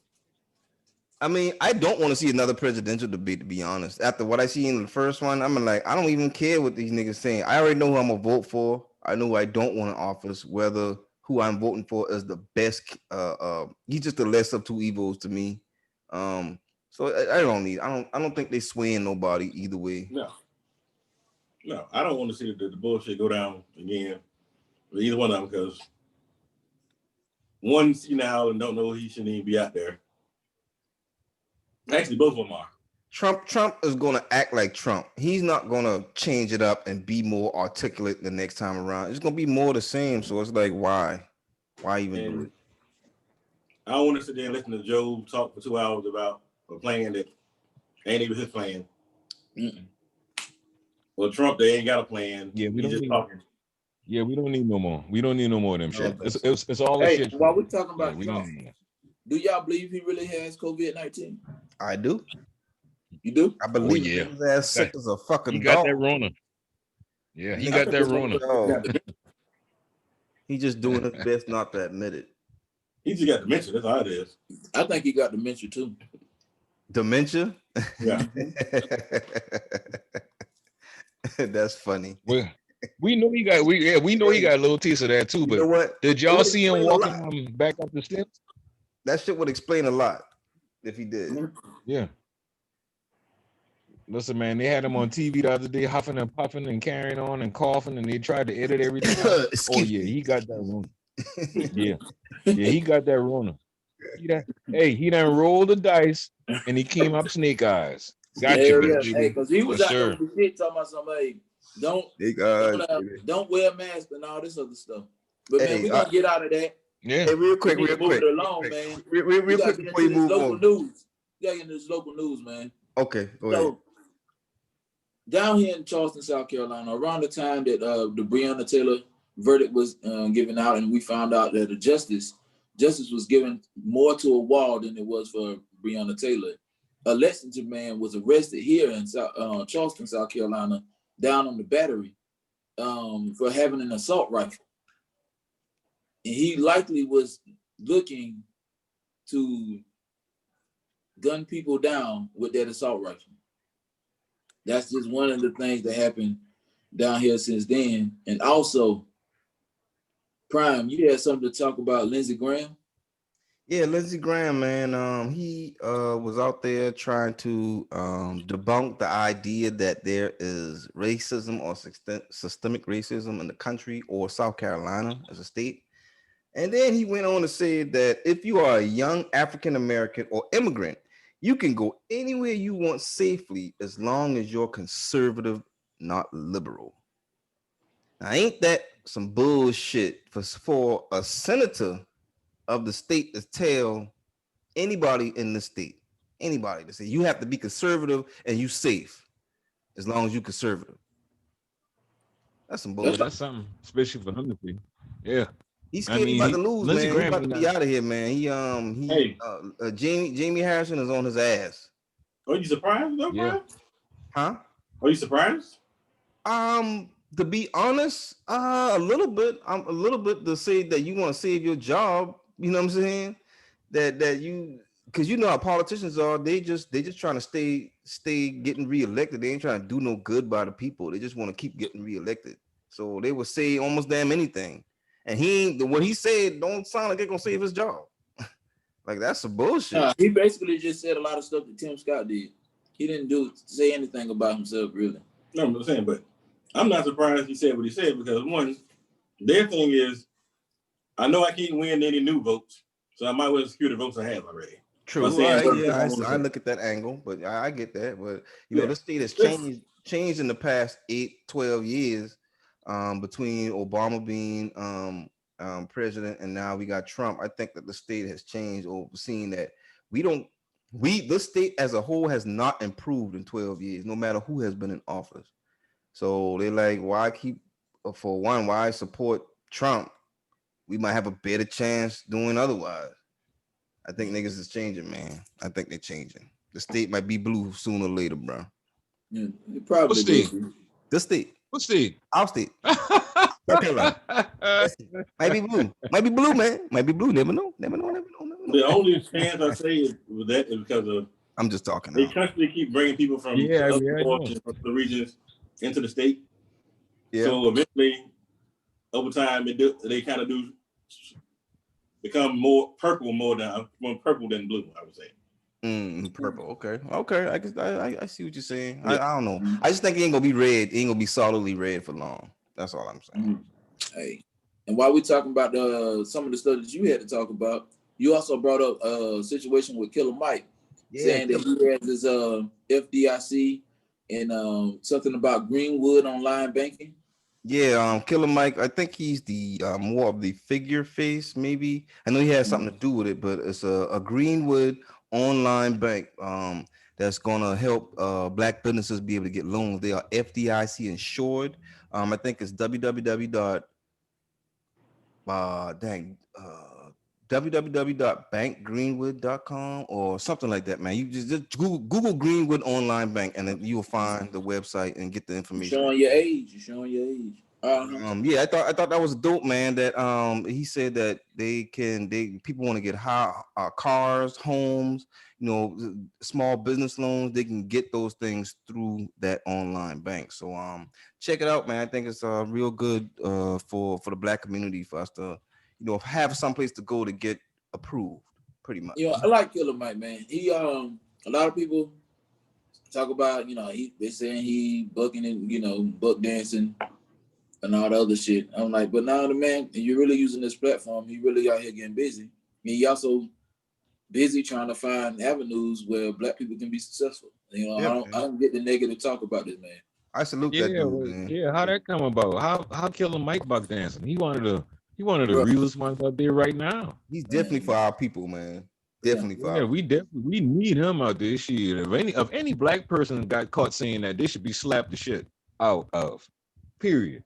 I mean, I don't want to see another presidential debate, to be honest. After what I see in the first one, I'm like, I don't even care what these niggas saying. I already know who I'm gonna vote for. I know who I don't want in office, whether who I'm voting for is the best. He's just the less of two evils to me. So I don't think they swaying nobody either way. No, I don't want to see the bullshit go down again with either one of them, because one senile and don't know he shouldn't even be out there. Actually, both of them are. Trump is gonna act like Trump. He's not gonna change it up and be more articulate the next time around. It's gonna be more the same. So it's like, why even do it? I don't want to sit there and listen to Joe talk for 2 hours about a plan that ain't even his plan. Well, Trump, they ain't got a plan. Yeah, we don't just need. Talking. Yeah, we don't need no more. We don't need no more of them shit. It's all hey, shit. While we're talking about Trump, do y'all believe he really has COVID-19? I do. You do? I believe his ass sick as a fucking He got dog. that Rona. Yeah, he got that Rona. He just doing his best not to admit it. He just got dementia. That's all it is. I think he got dementia too. Dementia? Yeah. That's funny. Well, we know he got a little taste of that too. But you know what? Did y'all see him walking back up the steps? That shit would explain a lot if he did. Yeah. Listen, man, they had him on TV the other day, huffing and puffing and carrying on and coughing, and they tried to edit everything out. Oh yeah, he got that Rona. Yeah, he got that Rona. He done rolled the dice and he came up snake eyes. Got you, bitch. Hey, because he was out there with the shit talking about somebody. Don't wear a mask and all this other stuff. But man, we're gonna get out of that. Yeah. Hey, real quick, move it along, man. Real quick before you move local on. News. You gotta get into this local news, man. Okay, go ahead. So down here in Charleston, South Carolina, around the time that the Breonna Taylor verdict was given out, and we found out that the justice was given more to a wall than it was for Breonna Taylor. A Lexington man was arrested here in Charleston, South Carolina, down on the Battery for having an assault rifle. And he likely was looking to gun people down with that assault rifle. That's just one of the things that happened down here since then. And also, Prime, you had something to talk about Lindsey Graham? Yeah, Lindsey Graham, man. He was out there trying to debunk the idea that there is racism or systemic racism in the country or South Carolina as a state. And then he went on to say that if you are a young African American or immigrant, you can go anywhere you want safely as long as you're conservative, not liberal. Now, ain't that some bullshit for a senator of the state to tell anybody in the state, anybody to say you have to be conservative and you safe as long as you conservative? That's some bullshit. That's something, especially for him to be. Yeah. He's scared about to lose, Lindsey man. Graham, He's about to be out of here, man. Jamie Harrison is on his ass. Are you surprised? No, yeah. Huh? Are you surprised? To be honest, a little bit. I'm a little bit to say that you want to save your job. You know what I'm saying? That you, because you know how politicians are. They just trying to stay getting reelected. They ain't trying to do no good by the people. They just want to keep getting reelected. So they will say almost damn anything. And what he said don't sound like they're gonna save his job. Like, that's some bullshit. He basically just said a lot of stuff that Tim Scott did. He didn't say anything about himself, really. No, I'm saying, but I'm not surprised he said what he said, because one, their thing is, I know I can't win any new votes, so I might well secure the votes I have already. True. I look at that angle, but I get that. But you know, the state has changed in the past 12 years. Between Obama being president and now we got Trump, I think that the state has changed, or seeing that the state as a whole has not improved in 12 years, no matter who has been in office. So they're like, why support Trump? We might have a better chance doing otherwise. I think niggas is changing, man. I think they're changing. The state might be blue sooner or later, bro. Yeah, it probably is. The state. What state? Our state. South Carolina. Might be blue, man. Might be blue. Never know. The only chance I say is because of, I'm just talking. They constantly keep bringing people from the regions into the state. Yeah. So eventually, over time, they kind of do become more purple than blue, I would say. Purple. Okay. I see what you're saying. Yeah. I don't know. I just think it ain't gonna be red. It ain't gonna be solidly red for long. That's all I'm saying. Hey, and while we talking about some of the stuff that you had to talk about, you also brought up a situation with Killer Mike, saying that he has his FDIC and something about Greenwood online banking. Yeah, Killer Mike, I think he's the more of the figure face, maybe. I know he has something to do with it, but it's a Greenwood online bank that's gonna help black businesses be able to get loans. They are FDIC insured. I think it's www.bankgreenwood.com or something like that, man. You just Google Greenwood online bank, and then you'll find the website and get the information. You're showing your age. Yeah, I thought that was dope, man. That he said that people want to get cars, homes, small business loans. They can get those things through that online bank. So check it out, man. I think it's real good for the black community, for us to have some place to go to get approved, pretty much. I like Killer Mike, man. He a lot of people talk about they're saying he bucking and buck dancing and all the other shit. I'm like, but now the man, and you're really using this platform, he really out here getting busy. I mean, he also busy trying to find avenues where black people can be successful. I don't get the negative talk about this man. I salute that dude, man. Yeah, how that come about? How Killer Mike buck dancing? He wanted to He one of the Bro, realest ones out there right now. He's definitely for our people, man. Definitely for Yeah, our we need him out there. Shit, if any black person got caught saying that, they should be slapped the shit out of. Period.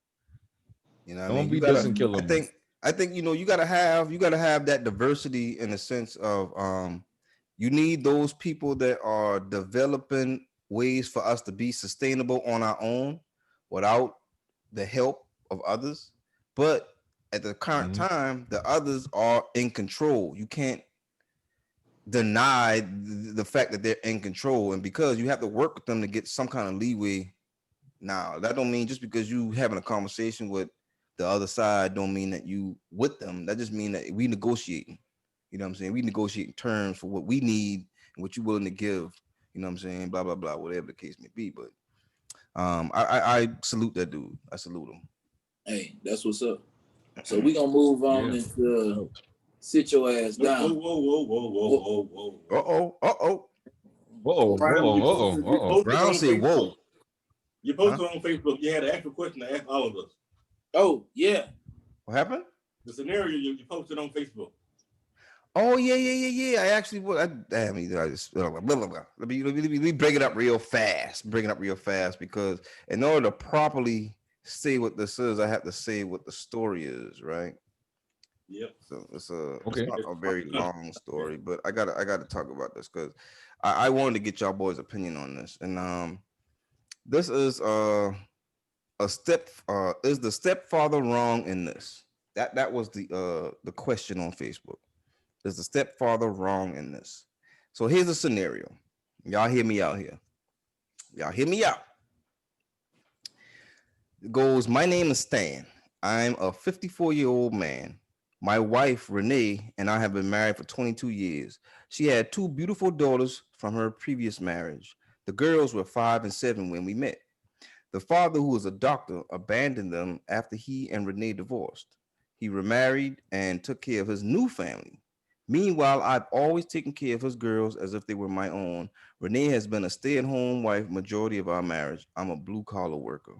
You know what I Don't mean? You be gotta dissing Killer Mike. I think you gotta have that diversity in the sense of you need those people that are developing ways for us to be sustainable on our own without the help of others. But at the current Mhm. time, the others are in control. You can't deny the fact that they're in control, and because you have to work with them to get some kind of leeway. Now, that don't mean just because you having a conversation with the other side don't mean that you with them. That just mean that we negotiating. You know what I'm saying? We negotiating terms for what we need and what you're willing to give. You know what I'm saying? Blah blah blah, whatever the case may be. But I salute that dude. I salute him. hey, that's what's up. So we gonna move on into sit your ass down. Whoa. Uh-oh. Brian, when you posted Brown on say, Facebook, whoa. you posted on Facebook, you had an actual question to ask all of us. Oh yeah. What happened? The scenario you posted on Facebook. Oh yeah. I actually would. I just blah, blah, blah. Let me break it up real fast. Because in order to properly say what this is, I have to say what the story is, right? Yep. So it's Okay. not a very long story, but I gotta talk about this because I wanted to get y'all boys' opinion on this, and this is is the stepfather wrong in this? That was the question on Facebook. Is the stepfather wrong in this? So here's a scenario. Y'all hear me out here. It goes, my name is Stan. I'm a 54-year-old man. My wife, Renee, and I have been married for 22 years. She had two beautiful daughters from her previous marriage. The girls were 5 and 7 when we met. The father, who was a doctor, abandoned them after he and Renee divorced. He remarried and took care of his new family. Meanwhile, I've always taken care of his girls as if they were my own. Renee has been a stay-at-home wife majority of our marriage. I'm a blue-collar worker.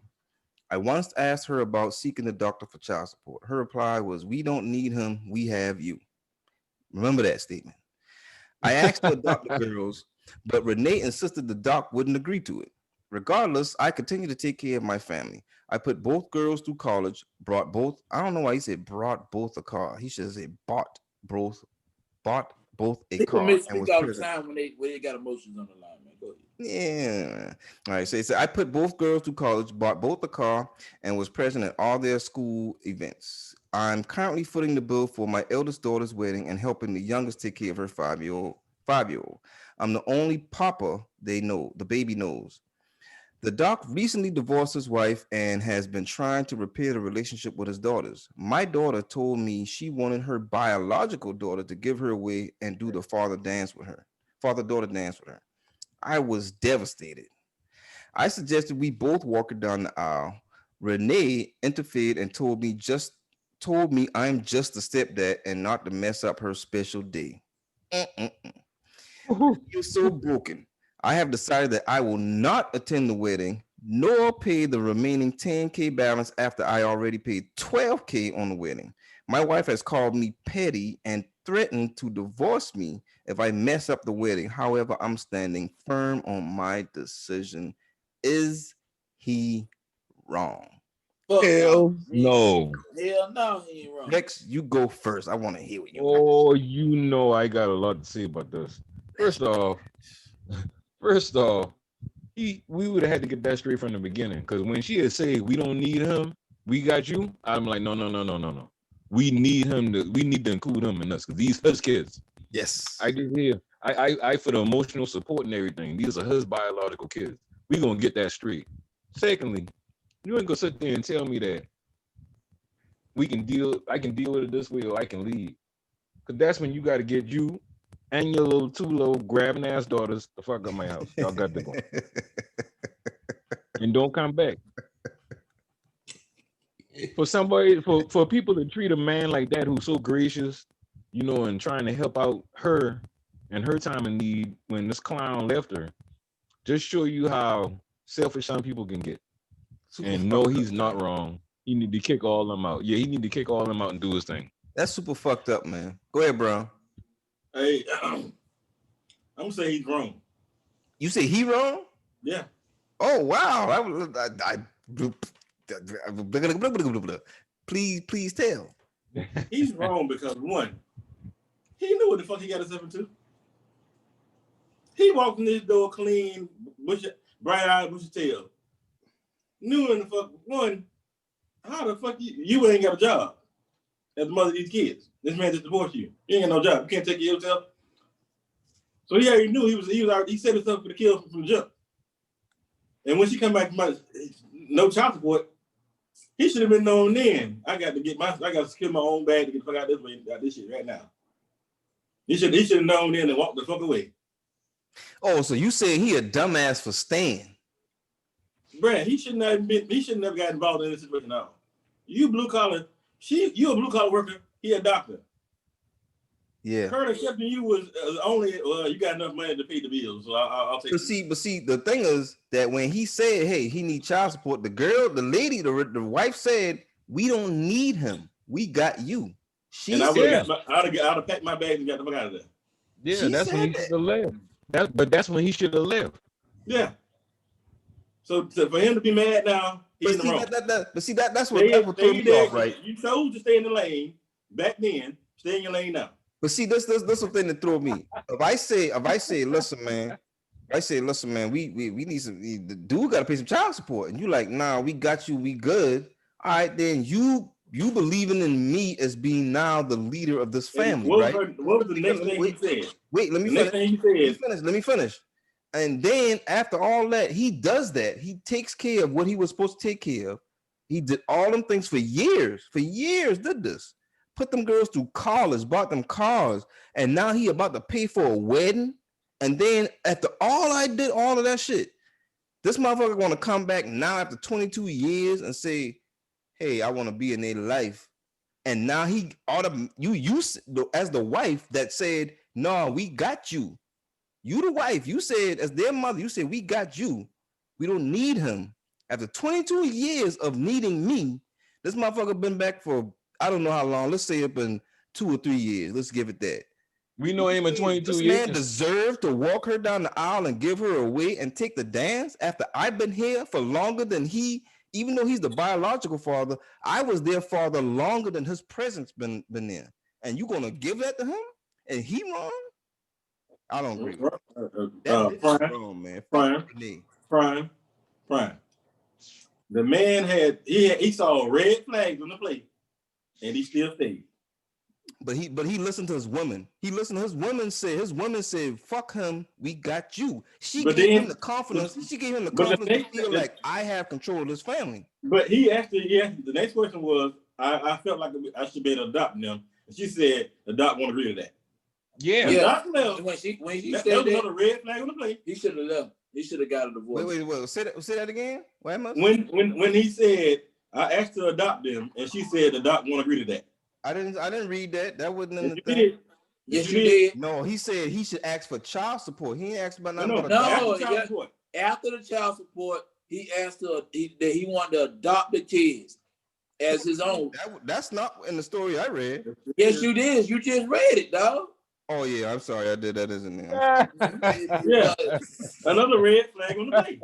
I once asked her about seeking a doctor for child support. Her reply was, we don't need him, we have you. Remember that statement. I asked to adopt the girls, but Renee insisted the doc wouldn't agree to it. Regardless, I continue to take care of my family. I put both girls through college, I don't know why he said brought both a car. He should have said bought both a People car and misspeak was all the present. time when they got emotions on the line, man. Go ahead. Yeah. All right. So he said, I put both girls through college, bought both a car, and was present at all their school events. I'm currently footing the bill for my eldest daughter's wedding and helping the youngest take care of her 5-year-old. I'm the only papa the baby knows. The doc recently divorced his wife and has been trying to repair the relationship with his daughters. My daughter told me she wanted her biological daughter to give her away and do the father-daughter dance with her. I was devastated. I suggested we both walk her down the aisle. Renee interfered and told me I'm just a stepdad and not to mess up her special day. Mm-mm. I feel so broken. I have decided that I will not attend the wedding nor pay the remaining 10K balance after I already paid 12K on the wedding. My wife has called me petty and threatened to divorce me if I mess up the wedding. However, I'm standing firm on my decision. Is he wrong? Fuck Hell no. no. Hell no, he ain't wrong. Rex, you go first. I want to hear what you got. Oh, you know I got a lot to say about this. First off, we would have had to get that straight from the beginning. Because when she had said we don't need him, we got you. I'm like, no. We need to include him in this because these his kids. Yes. I did hear. I for the emotional support and everything. These are his biological kids. We gonna get that straight. Secondly, you ain't gonna sit there and tell me that I can deal with it this way or I can leave. Cause that's when you gotta get you and your two little grabbing ass daughters the fuck out my house. Y'all got to go. And don't come back. For people to treat a man like that who's so gracious, and trying to help out her and her time of need when this clown left her, just show you how selfish some people can get. And no, he's not wrong. He need to kick all them out. Yeah, he need to kick all them out and do his thing. That's super fucked up, man. Go ahead, bro. Hey, I'm gonna say he's wrong. You say he wrong? Yeah. Oh wow! Please tell. He's wrong because one, he knew what the fuck he got himself into. He walked in this door clean, bright eyed, bushy tail. Knew in the fuck one. How the fuck you ain't got a job as the mother of these kids? This man just divorced you. You ain't got no job. You can't take care of yourself. So he already knew he set himself for the kill from the jump. And when she come back from no child support, he should have been known then. I got to secure my own bag to get the fuck out this way, out this shit right now. He should have known then and walked the fuck away. Oh, so you saying he a dumbass for staying? Brad, he shouldn't have got involved in this situation at all. You blue collar, you a blue collar worker, he a doctor. Yeah. Her accepting you was only you got enough money to pay the bills, so I'll take it. But see, the thing is that when he said, "Hey, he need child support," the wife said, "We don't need him. We got you." And I'd have packed my bag and got the fuck out of there. Yeah, that's when he should have left. That's when he should have left. Yeah. So for him to be mad now, he's in the wrong. That's what threw me off, right? You chose to stay in the lane back then. Stay in your lane now. But see, this the thing that threw me. If I say, listen, man, we need some. The dude got to pay some child support, and you like, nah, we got you, we good. All right, then you believing in me as being now the leader of this family, right? What was the next thing he said? Wait, let me finish. And then after all that, he does that. He takes care of what he was supposed to take care of. He did all them things for years. Did this. Put them girls through college, bought them cars, and now he about to pay for a wedding. And then after all of that shit, this motherfucker want to come back now after 22 years and say, "Hey, I want to be in their life." And now you as the wife that said, "No, we got you." You the wife, you said as their mother, you said, "We got you. We don't need him." After 22 years of needing me, this motherfucker been back for I don't know how long. Let's say up in 2 or 3 years. Let's give it that. We know him in 22 this years. This man deserved to walk her down the aisle and give her away and take the dance after I've been here for longer than he, even though he's the biological father, I was their father longer than his presence been there. And you gonna give that to him? And he wrong? I don't agree with that. Wrong, man. Prime. The man he saw red flags on the plate, and he still stayed. But he listened to his woman. He listened to his woman said, "Fuck him, we got you." She gave him the confidence to feel like I have control of this family. But he actually, the next question was, I felt like I should be able to adopt them. And she said the doc won't agree to that. Yeah. When she said that was another red flag on the plate. He should have left. He should have got a divorce. Wait. Say that again. What when he said I asked her to adopt them, and she said the doc won't agree to that. I didn't read that. That wasn't in the thing. Did. Yes, you did. No, he said he should ask for child support. He ain't asked about nothing. After the child support, he asked her that he wanted to adopt the kids as his own. That's not in the story I read. Yes, you did. You just read it, dog. Oh yeah, I'm sorry, I did. That isn't there. Yeah, another red flag on the plate.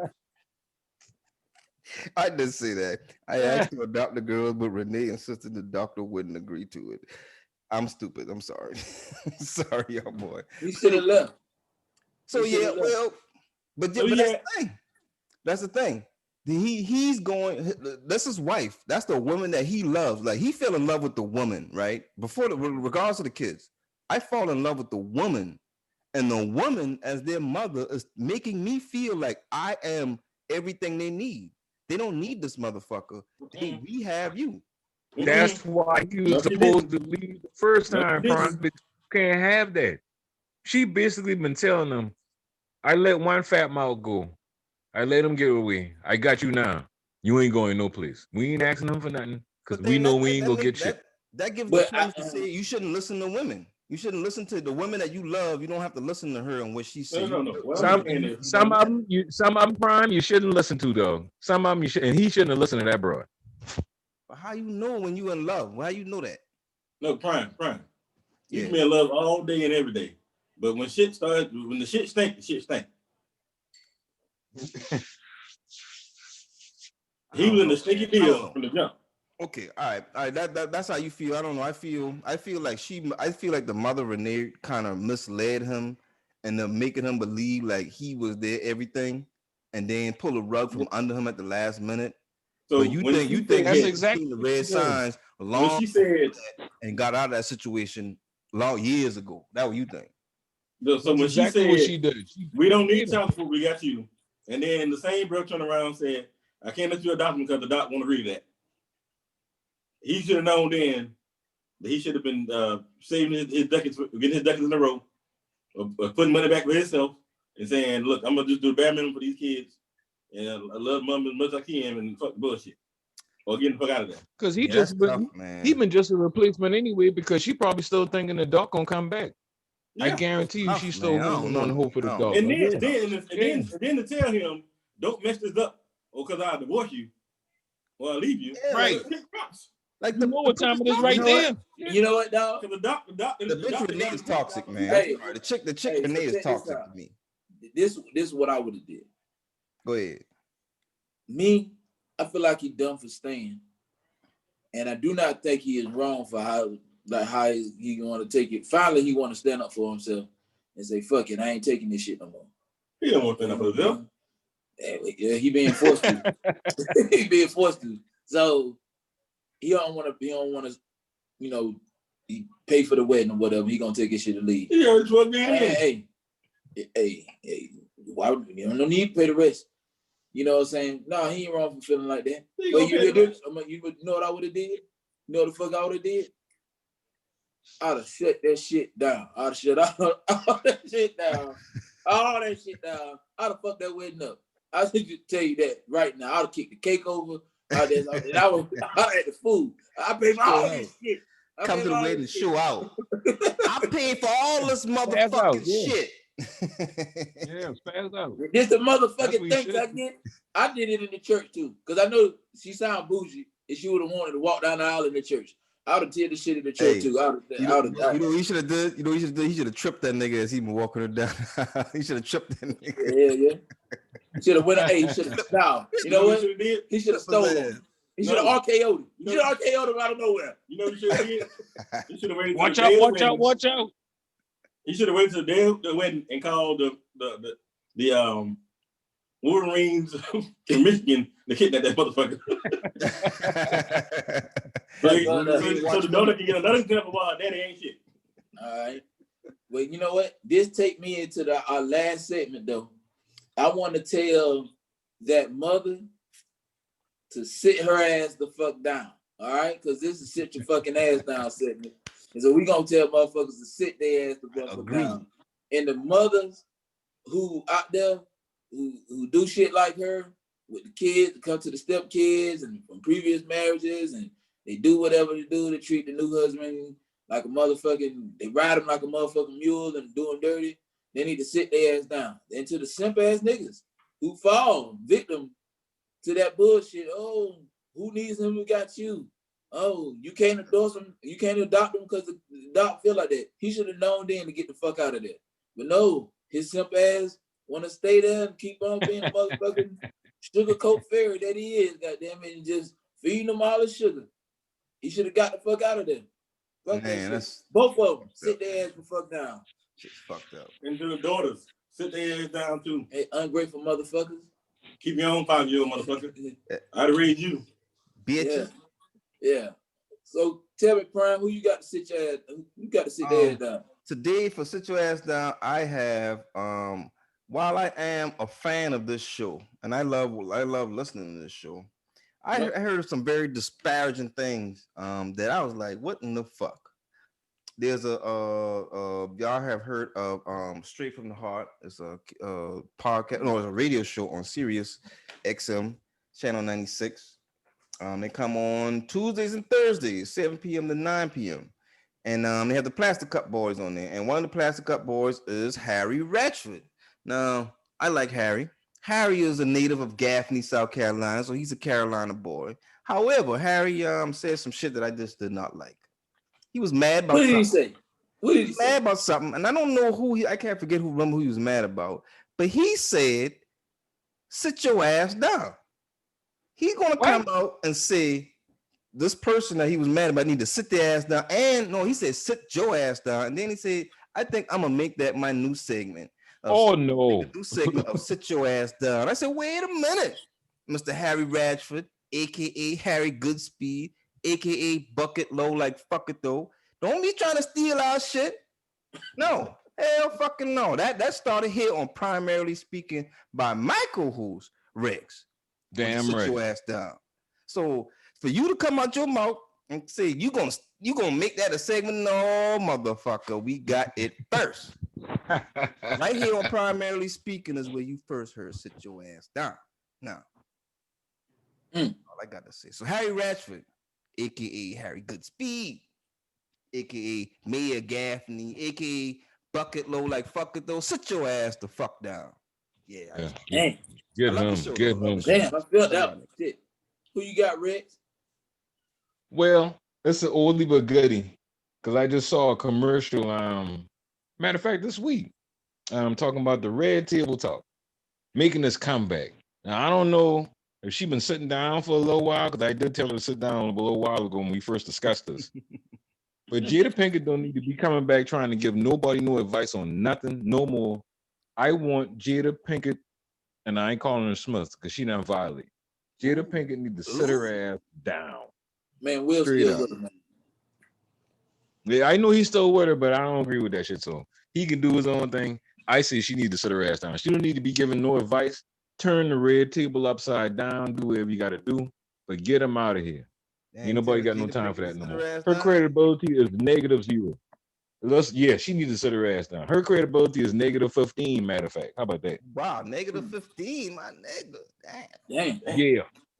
I did say that. I asked to adopt the girls, but Renee insisted the doctor wouldn't agree to it. I'm stupid. I'm sorry. Sorry, y'all boy. He should have left. So yeah, well, but that's the thing. That's the thing. He's going. That's his wife. That's the woman that he loves. Like he fell in love with the woman, right? Regardless of the kids, I fall in love with the woman, and the woman as their mother is making me feel like I am everything they need. They don't need this motherfucker. We have you. That's why he was supposed to leave the first time, but you can't have that. She basically been telling them, I let one fat mouth go. I let him get away. I got you now. You ain't going no place. We ain't asking them for nothing because we know we ain't gonna get shit. That gives the chance to say you shouldn't listen to women. You shouldn't listen to the women that you love. You don't have to listen to her and what she says. No. Some of them, Prime, you shouldn't listen to though. Some of them you should, and he shouldn't have listened to that broad. But how you know when you in love? How you know that? No, prime. You Yeah. can be in love all day and every day. But when the shit stink, the shit stink. He was in the stinky deal from the jump. Okay, all right. That's how you feel. I don't know. I feel like the mother Renee kind of misled him and making him believe like he was their everything, and then pull a rug from under him at the last minute. So but you think that's he exactly seen the red signs long when she said and got out of that situation long years ago. That's what you think. So when exactly she said what she did. We don't need child support, we got you. And then the same breath turned around and said, I can't let you adopt him because the doc won't agree to that. He should have known then that he should have been saving his ducats, getting his ducats in a row, or putting money back for himself and saying, look, I'm gonna just do the bare minimum for these kids. And I love mom as much as I can and fuck the bullshit. Or getting the fuck out of there. Because he been just a replacement anyway, because she probably still thinking the dog gonna come back. Yeah. I guarantee you she's still holding on hope for the dog. And then to tell him, don't mess this up, or because I'll divorce you or I'll leave you. Yeah, right. Like you know what time it is right there. You know what, dog? The bitch Renee is toxic, man. Hey, the chick Renee is toxic to me. This is what I would have did. Go ahead. Me, I feel like he done for staying, and I do not think he is wrong for how he want to take it. Finally, he want to stand up for himself and say, "Fuck it, I ain't taking this shit no more." He don't want to stand up for himself. Yeah, he being forced to. He being forced to. So he don't want to, you know, he pay for the wedding or whatever. He gonna take his shit and leave. He already told me. Hey, why would you no need to pay the rest? You know what I'm saying? No, he ain't wrong for feeling like that. But you know what I would have did? You know what the fuck I would have did? I'd have shut that shit down. I'd have shut all that shit down. All that shit down. I'd have fucked that wedding up. I should just tell you that right now. I'd have kicked the cake over. I had the food. I paid for all this shit. Come to the wedding and show out. I paid for all this motherfucking shit. Yeah, spaz out. This the motherfucking things I get. I did it in the church too, because I know she sound bougie, and she would have wanted to walk down the aisle in the church. I would have did the shit in the church too. You know what he should have did? You know he should have? He should have tripped that nigga as he been walking her down. He should have tripped that nigga. Yeah. He should have went. Hey, he should have flipped down. You know what? He should have stolen him. He should have RKO'd him. He should have RKO'd him out of nowhere. You know what he should have did? He should have waited. Watch out. He should have waited till the day of the wedding and called the Wolverines in Michigan to kidnap that motherfucker. so the donor can get another example of daddy ain't shit. All right. Well, you know what? This take me into our last segment though. I want to tell that mother to sit her ass the fuck down. All right? Because this is sit your fucking ass down segment. And so we gonna tell motherfuckers to sit their ass the fuck down. And the mothers who out there who do shit like her with the kids, come to the step kids and from previous marriages, and they do whatever they do to treat the new husband like a motherfucking, they ride him like a motherfucking mule and do him dirty. They need to sit their ass down. And to the simp ass niggas who fall victim to that bullshit. Oh, who needs him? We got you. Oh, you can't endorse him. You can't adopt him because the doc feel like that. He should have known then to get the fuck out of there. But no, his simp ass want to stay there and keep on being a motherfucking sugarcoat fairy that he is, goddamn it, and just feeding them all the sugar. He should have got the fuck out of there. Fuck man, that shit. Both of them sit their ass the fuck down. Shit's fucked up. And to the daughters, sit their ass down too. Hey, ungrateful motherfuckers. Keep your own 5-year-old motherfucker. I'd raise you. Bitch. Yeah. So tell me, Prime, who you got to sit your ass? You got to sit their ass down. Today, for sit your ass down, I have while I am a fan of this show, and I love listening to this show, I heard some very disparaging things that I was like, what in the fuck? There's y'all have heard of Straight from the Heart. It's a podcast, no, it's a radio show on Sirius XM channel 96. They come on Tuesdays and Thursdays, 7 p.m. to 9 p.m. And they have the Plastic Cup Boys on there. And one of the Plastic Cup Boys is Harry Ratchford. Now, I like Harry. Harry is a native of Gaffney, South Carolina, so he's a Carolina boy. However, Harry said some shit that I just did not like. He was mad about What did he something. say? What did he say? Mad about something, and I don't know I can't remember who he was mad about, but he said, sit your ass down. He's gonna come out and say this person that he was mad about need to sit their ass down. And no, he said sit your ass down. And then he said, I think I'm gonna make that my new segment. No. New segment of sit your ass down. I said, wait a minute, Mr. Harry Ratchford, aka Harry Goodspeed, aka Bucket Low, like fuck it though. Don't be trying to steal our shit. No, hell fucking no. That started here on Primarily Speaking by Michael Who's Rex. Damn sit right. your ass down. So for you to come out your mouth and say you gonna make that a segment, no motherfucker, we got it first. Right here on Primarily Speaking is where you first heard sit your ass down. Now, all I got to say. So Harry Ratchford, aka Harry Goodspeed, aka Mayor Gaffney, aka Bucket Low, like fuck it though, sit your ass the fuck down. Yeah. Damn. Get him. Damn, I felt that one. Shit. Who you got, Rex? Well, it's an oldie but goodie. Because I just saw a commercial. Matter of fact, this week, I'm talking about the Red Table Talk making this comeback. Now, I don't know if she's been sitting down for a little while, because I did tell her to sit down a little while ago when we first discussed this. But Jada Pinkett don't need to be coming back trying to give nobody no advice on nothing, no more. I want Jada Pinkett, and I ain't calling her Smith because she not violate. Jada Pinkett need to sit her ass down. Man, Will's still with her, man. Yeah, I know he's still with her, but I don't agree with that shit. So he can do his own thing. I say she need to sit her ass down. She don't need to be giving no advice. Turn the red table upside down. Do whatever you got to do, but get him out of here. Ain't nobody got no time for that no more. Her credibility is -0. She needs to sit her ass down. Her credibility is -15. Matter of fact, how about that? Wow, -15, my nigga. Damn.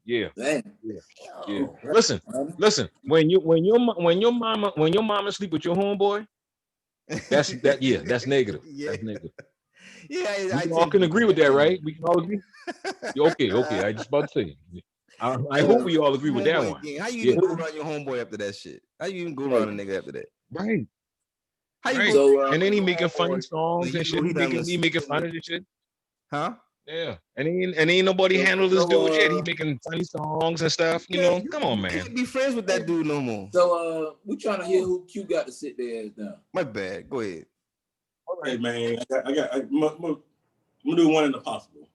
Yeah. Damn. Listen. When your mama sleep with your homeboy, that's negative. That's negative. Yeah, we all can agree with that, right? We can all agree. Okay. I just about to say. I hope we all agree with that one. How you even go around your homeboy after that shit? How you even go around a nigga after that? Right. How you go? And then he making funny songs and shit. He making fun of this shit. Huh? Yeah. And ain't nobody handle this dude yet. He making funny songs and stuff. You know, come on, man. You can't be friends with that dude no more. So we trying to hear who Q got to sit their ass down. My bad. Go ahead. All right, man. I'm gonna do one in the possible.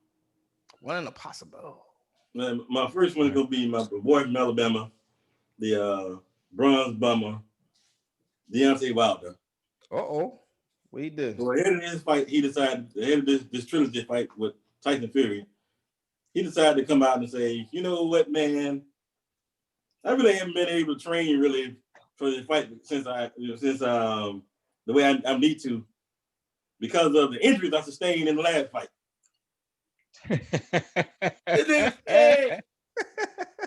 One in the possible. My first one is gonna be my boy from Alabama, the bronze bomber, Deontay Wilder. What he did? So ahead of this fight, he decided ahead of this trilogy fight with Tyson Fury, he decided to come out and say, you know what, man, I really haven't been able to train really for the fight since the way I need to, because of the injuries I sustained in the last fight. The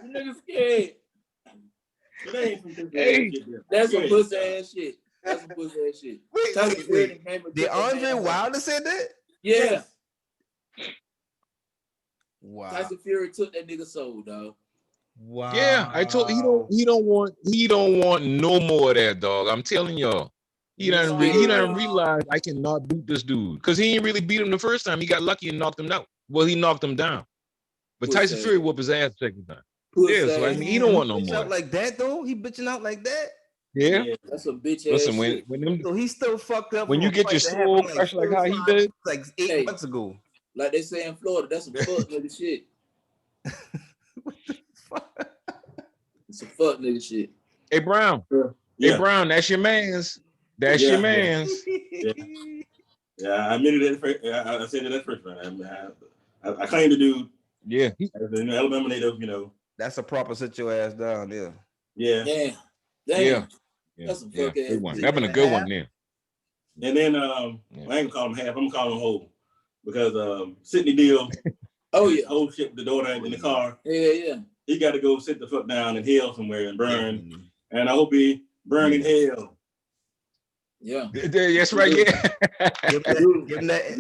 nigga scared. That's some pussy ass shit. Wait, did Andre Wilder said that? Yeah. Wow. Tyson Fury took that nigga soul, dog. Wow. Yeah, I told he don't want no more of that, dog. I'm telling y'all. He done realized I cannot beat this dude. Because he ain't really beat him the first time. He got lucky and knocked him out. Well, he knocked him down. But Tyson Fury whooped his ass the second time. So I mean, he don't want no more. Out like that though? He bitching out like that? Yeah. That's a bitch ass. Listen, shit. So he's still fucked up. When you get your soul crushed like how he did, like 8 months ago. Like they say in Florida, that's some fuck nigga shit. What the fuck? It's some fuck nigga shit. Hey Brown. Yeah. Hey Brown, that's your man's. That's your man's. Yeah, I admitted it first. I said it at first, man. I claim to do. Yeah. Alabama native, you know. That's a proper sit your ass down there. Yeah. Damn. That's some fuck ass. That's been a good one there. And then I ain't gonna call him half. I'm gonna call him whole, because Sydney Deal. Whole shit with the daughter in the car. Yeah. He got to go sit the fuck down in hell somewhere and burn. And I hope he burn in hell. Yeah. That's right. Yeah. Give him that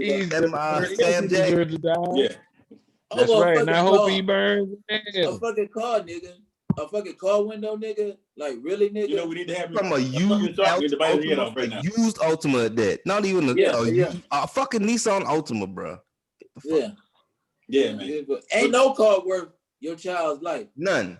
Sam Jack. Yeah. That's Over a right. fucking Now I hope car. he burns. A fucking car, nigga. A fucking car window, nigga. Like really, nigga. You know, we need to have From a fucking used shark get the bite of the head Altima, off right now. used Altima at that. Not even a fucking Nissan Altima, bro. Yeah. Yeah, man. But ain't no car worth your child's life. None.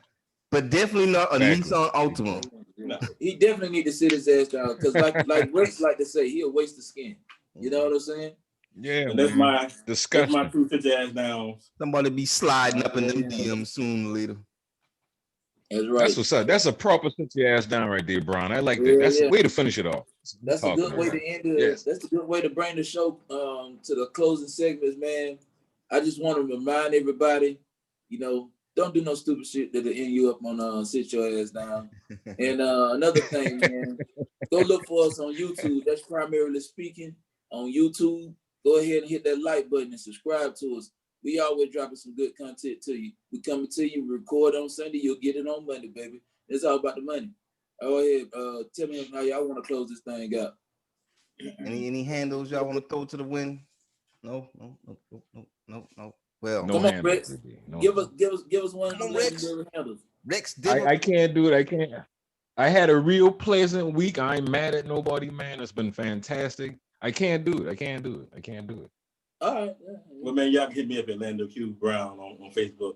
But definitely not a Nissan Altima. No. He definitely need to sit his ass down. Because like Rex like to say, he'll waste the skin. You know what I'm saying? Yeah, and that's man. That's my truth. Sit your ass down. Somebody be sliding up in them DMs sooner or later. That's right. That's what's up. That's a proper sit your ass down right there, Brian. I like that. That's a way to finish it off. That's a good way to end it. Yes. That's a good way to bring the show to the closing segments, man. I just want to remind everybody, you know, don't do no stupid shit that'll end you up on sit your ass down. And another thing, man, go look for us on YouTube. That's primarily speaking on YouTube. Go ahead and hit that like button and subscribe to us. We always dropping some good content to you. We coming to you, record on Sunday, you'll get it on Monday, baby. It's all about the money. Go ahead, tell me how y'all want to close this thing out. Any handles y'all want to throw to the wind? No. Well, come on, Rex. Give us one of the legendary handles. Rex, I can't do it. I can't. I had a real pleasant week. I ain't mad at nobody, man. It's been fantastic. I can't do it. I can't do it. All right. Well, man, y'all can hit me up at Lando Q Brown on Facebook.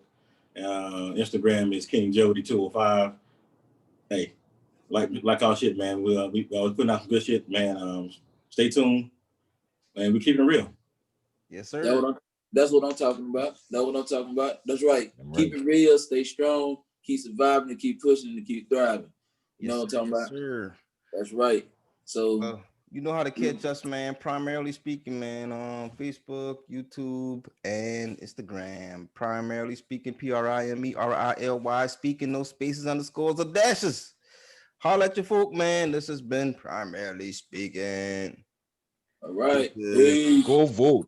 Instagram is King Jody 205. Hey, like our shit, man. We always putting out some good shit, man. Stay tuned, man. We keeping it real. Yes, sir. That's what I'm talking about. That's right. Keep it real. Stay strong. Keep surviving and keep pushing and keep thriving. You know what I'm talking about? Sir. That's right. So. You know how to catch us, man. Primarily speaking, man, on Facebook, YouTube, and Instagram. Primarily speaking, PRIMERILY, speaking, no spaces, underscores, or dashes. Holla at your folk, man. This has been Primarily Speaking. All right. Go vote.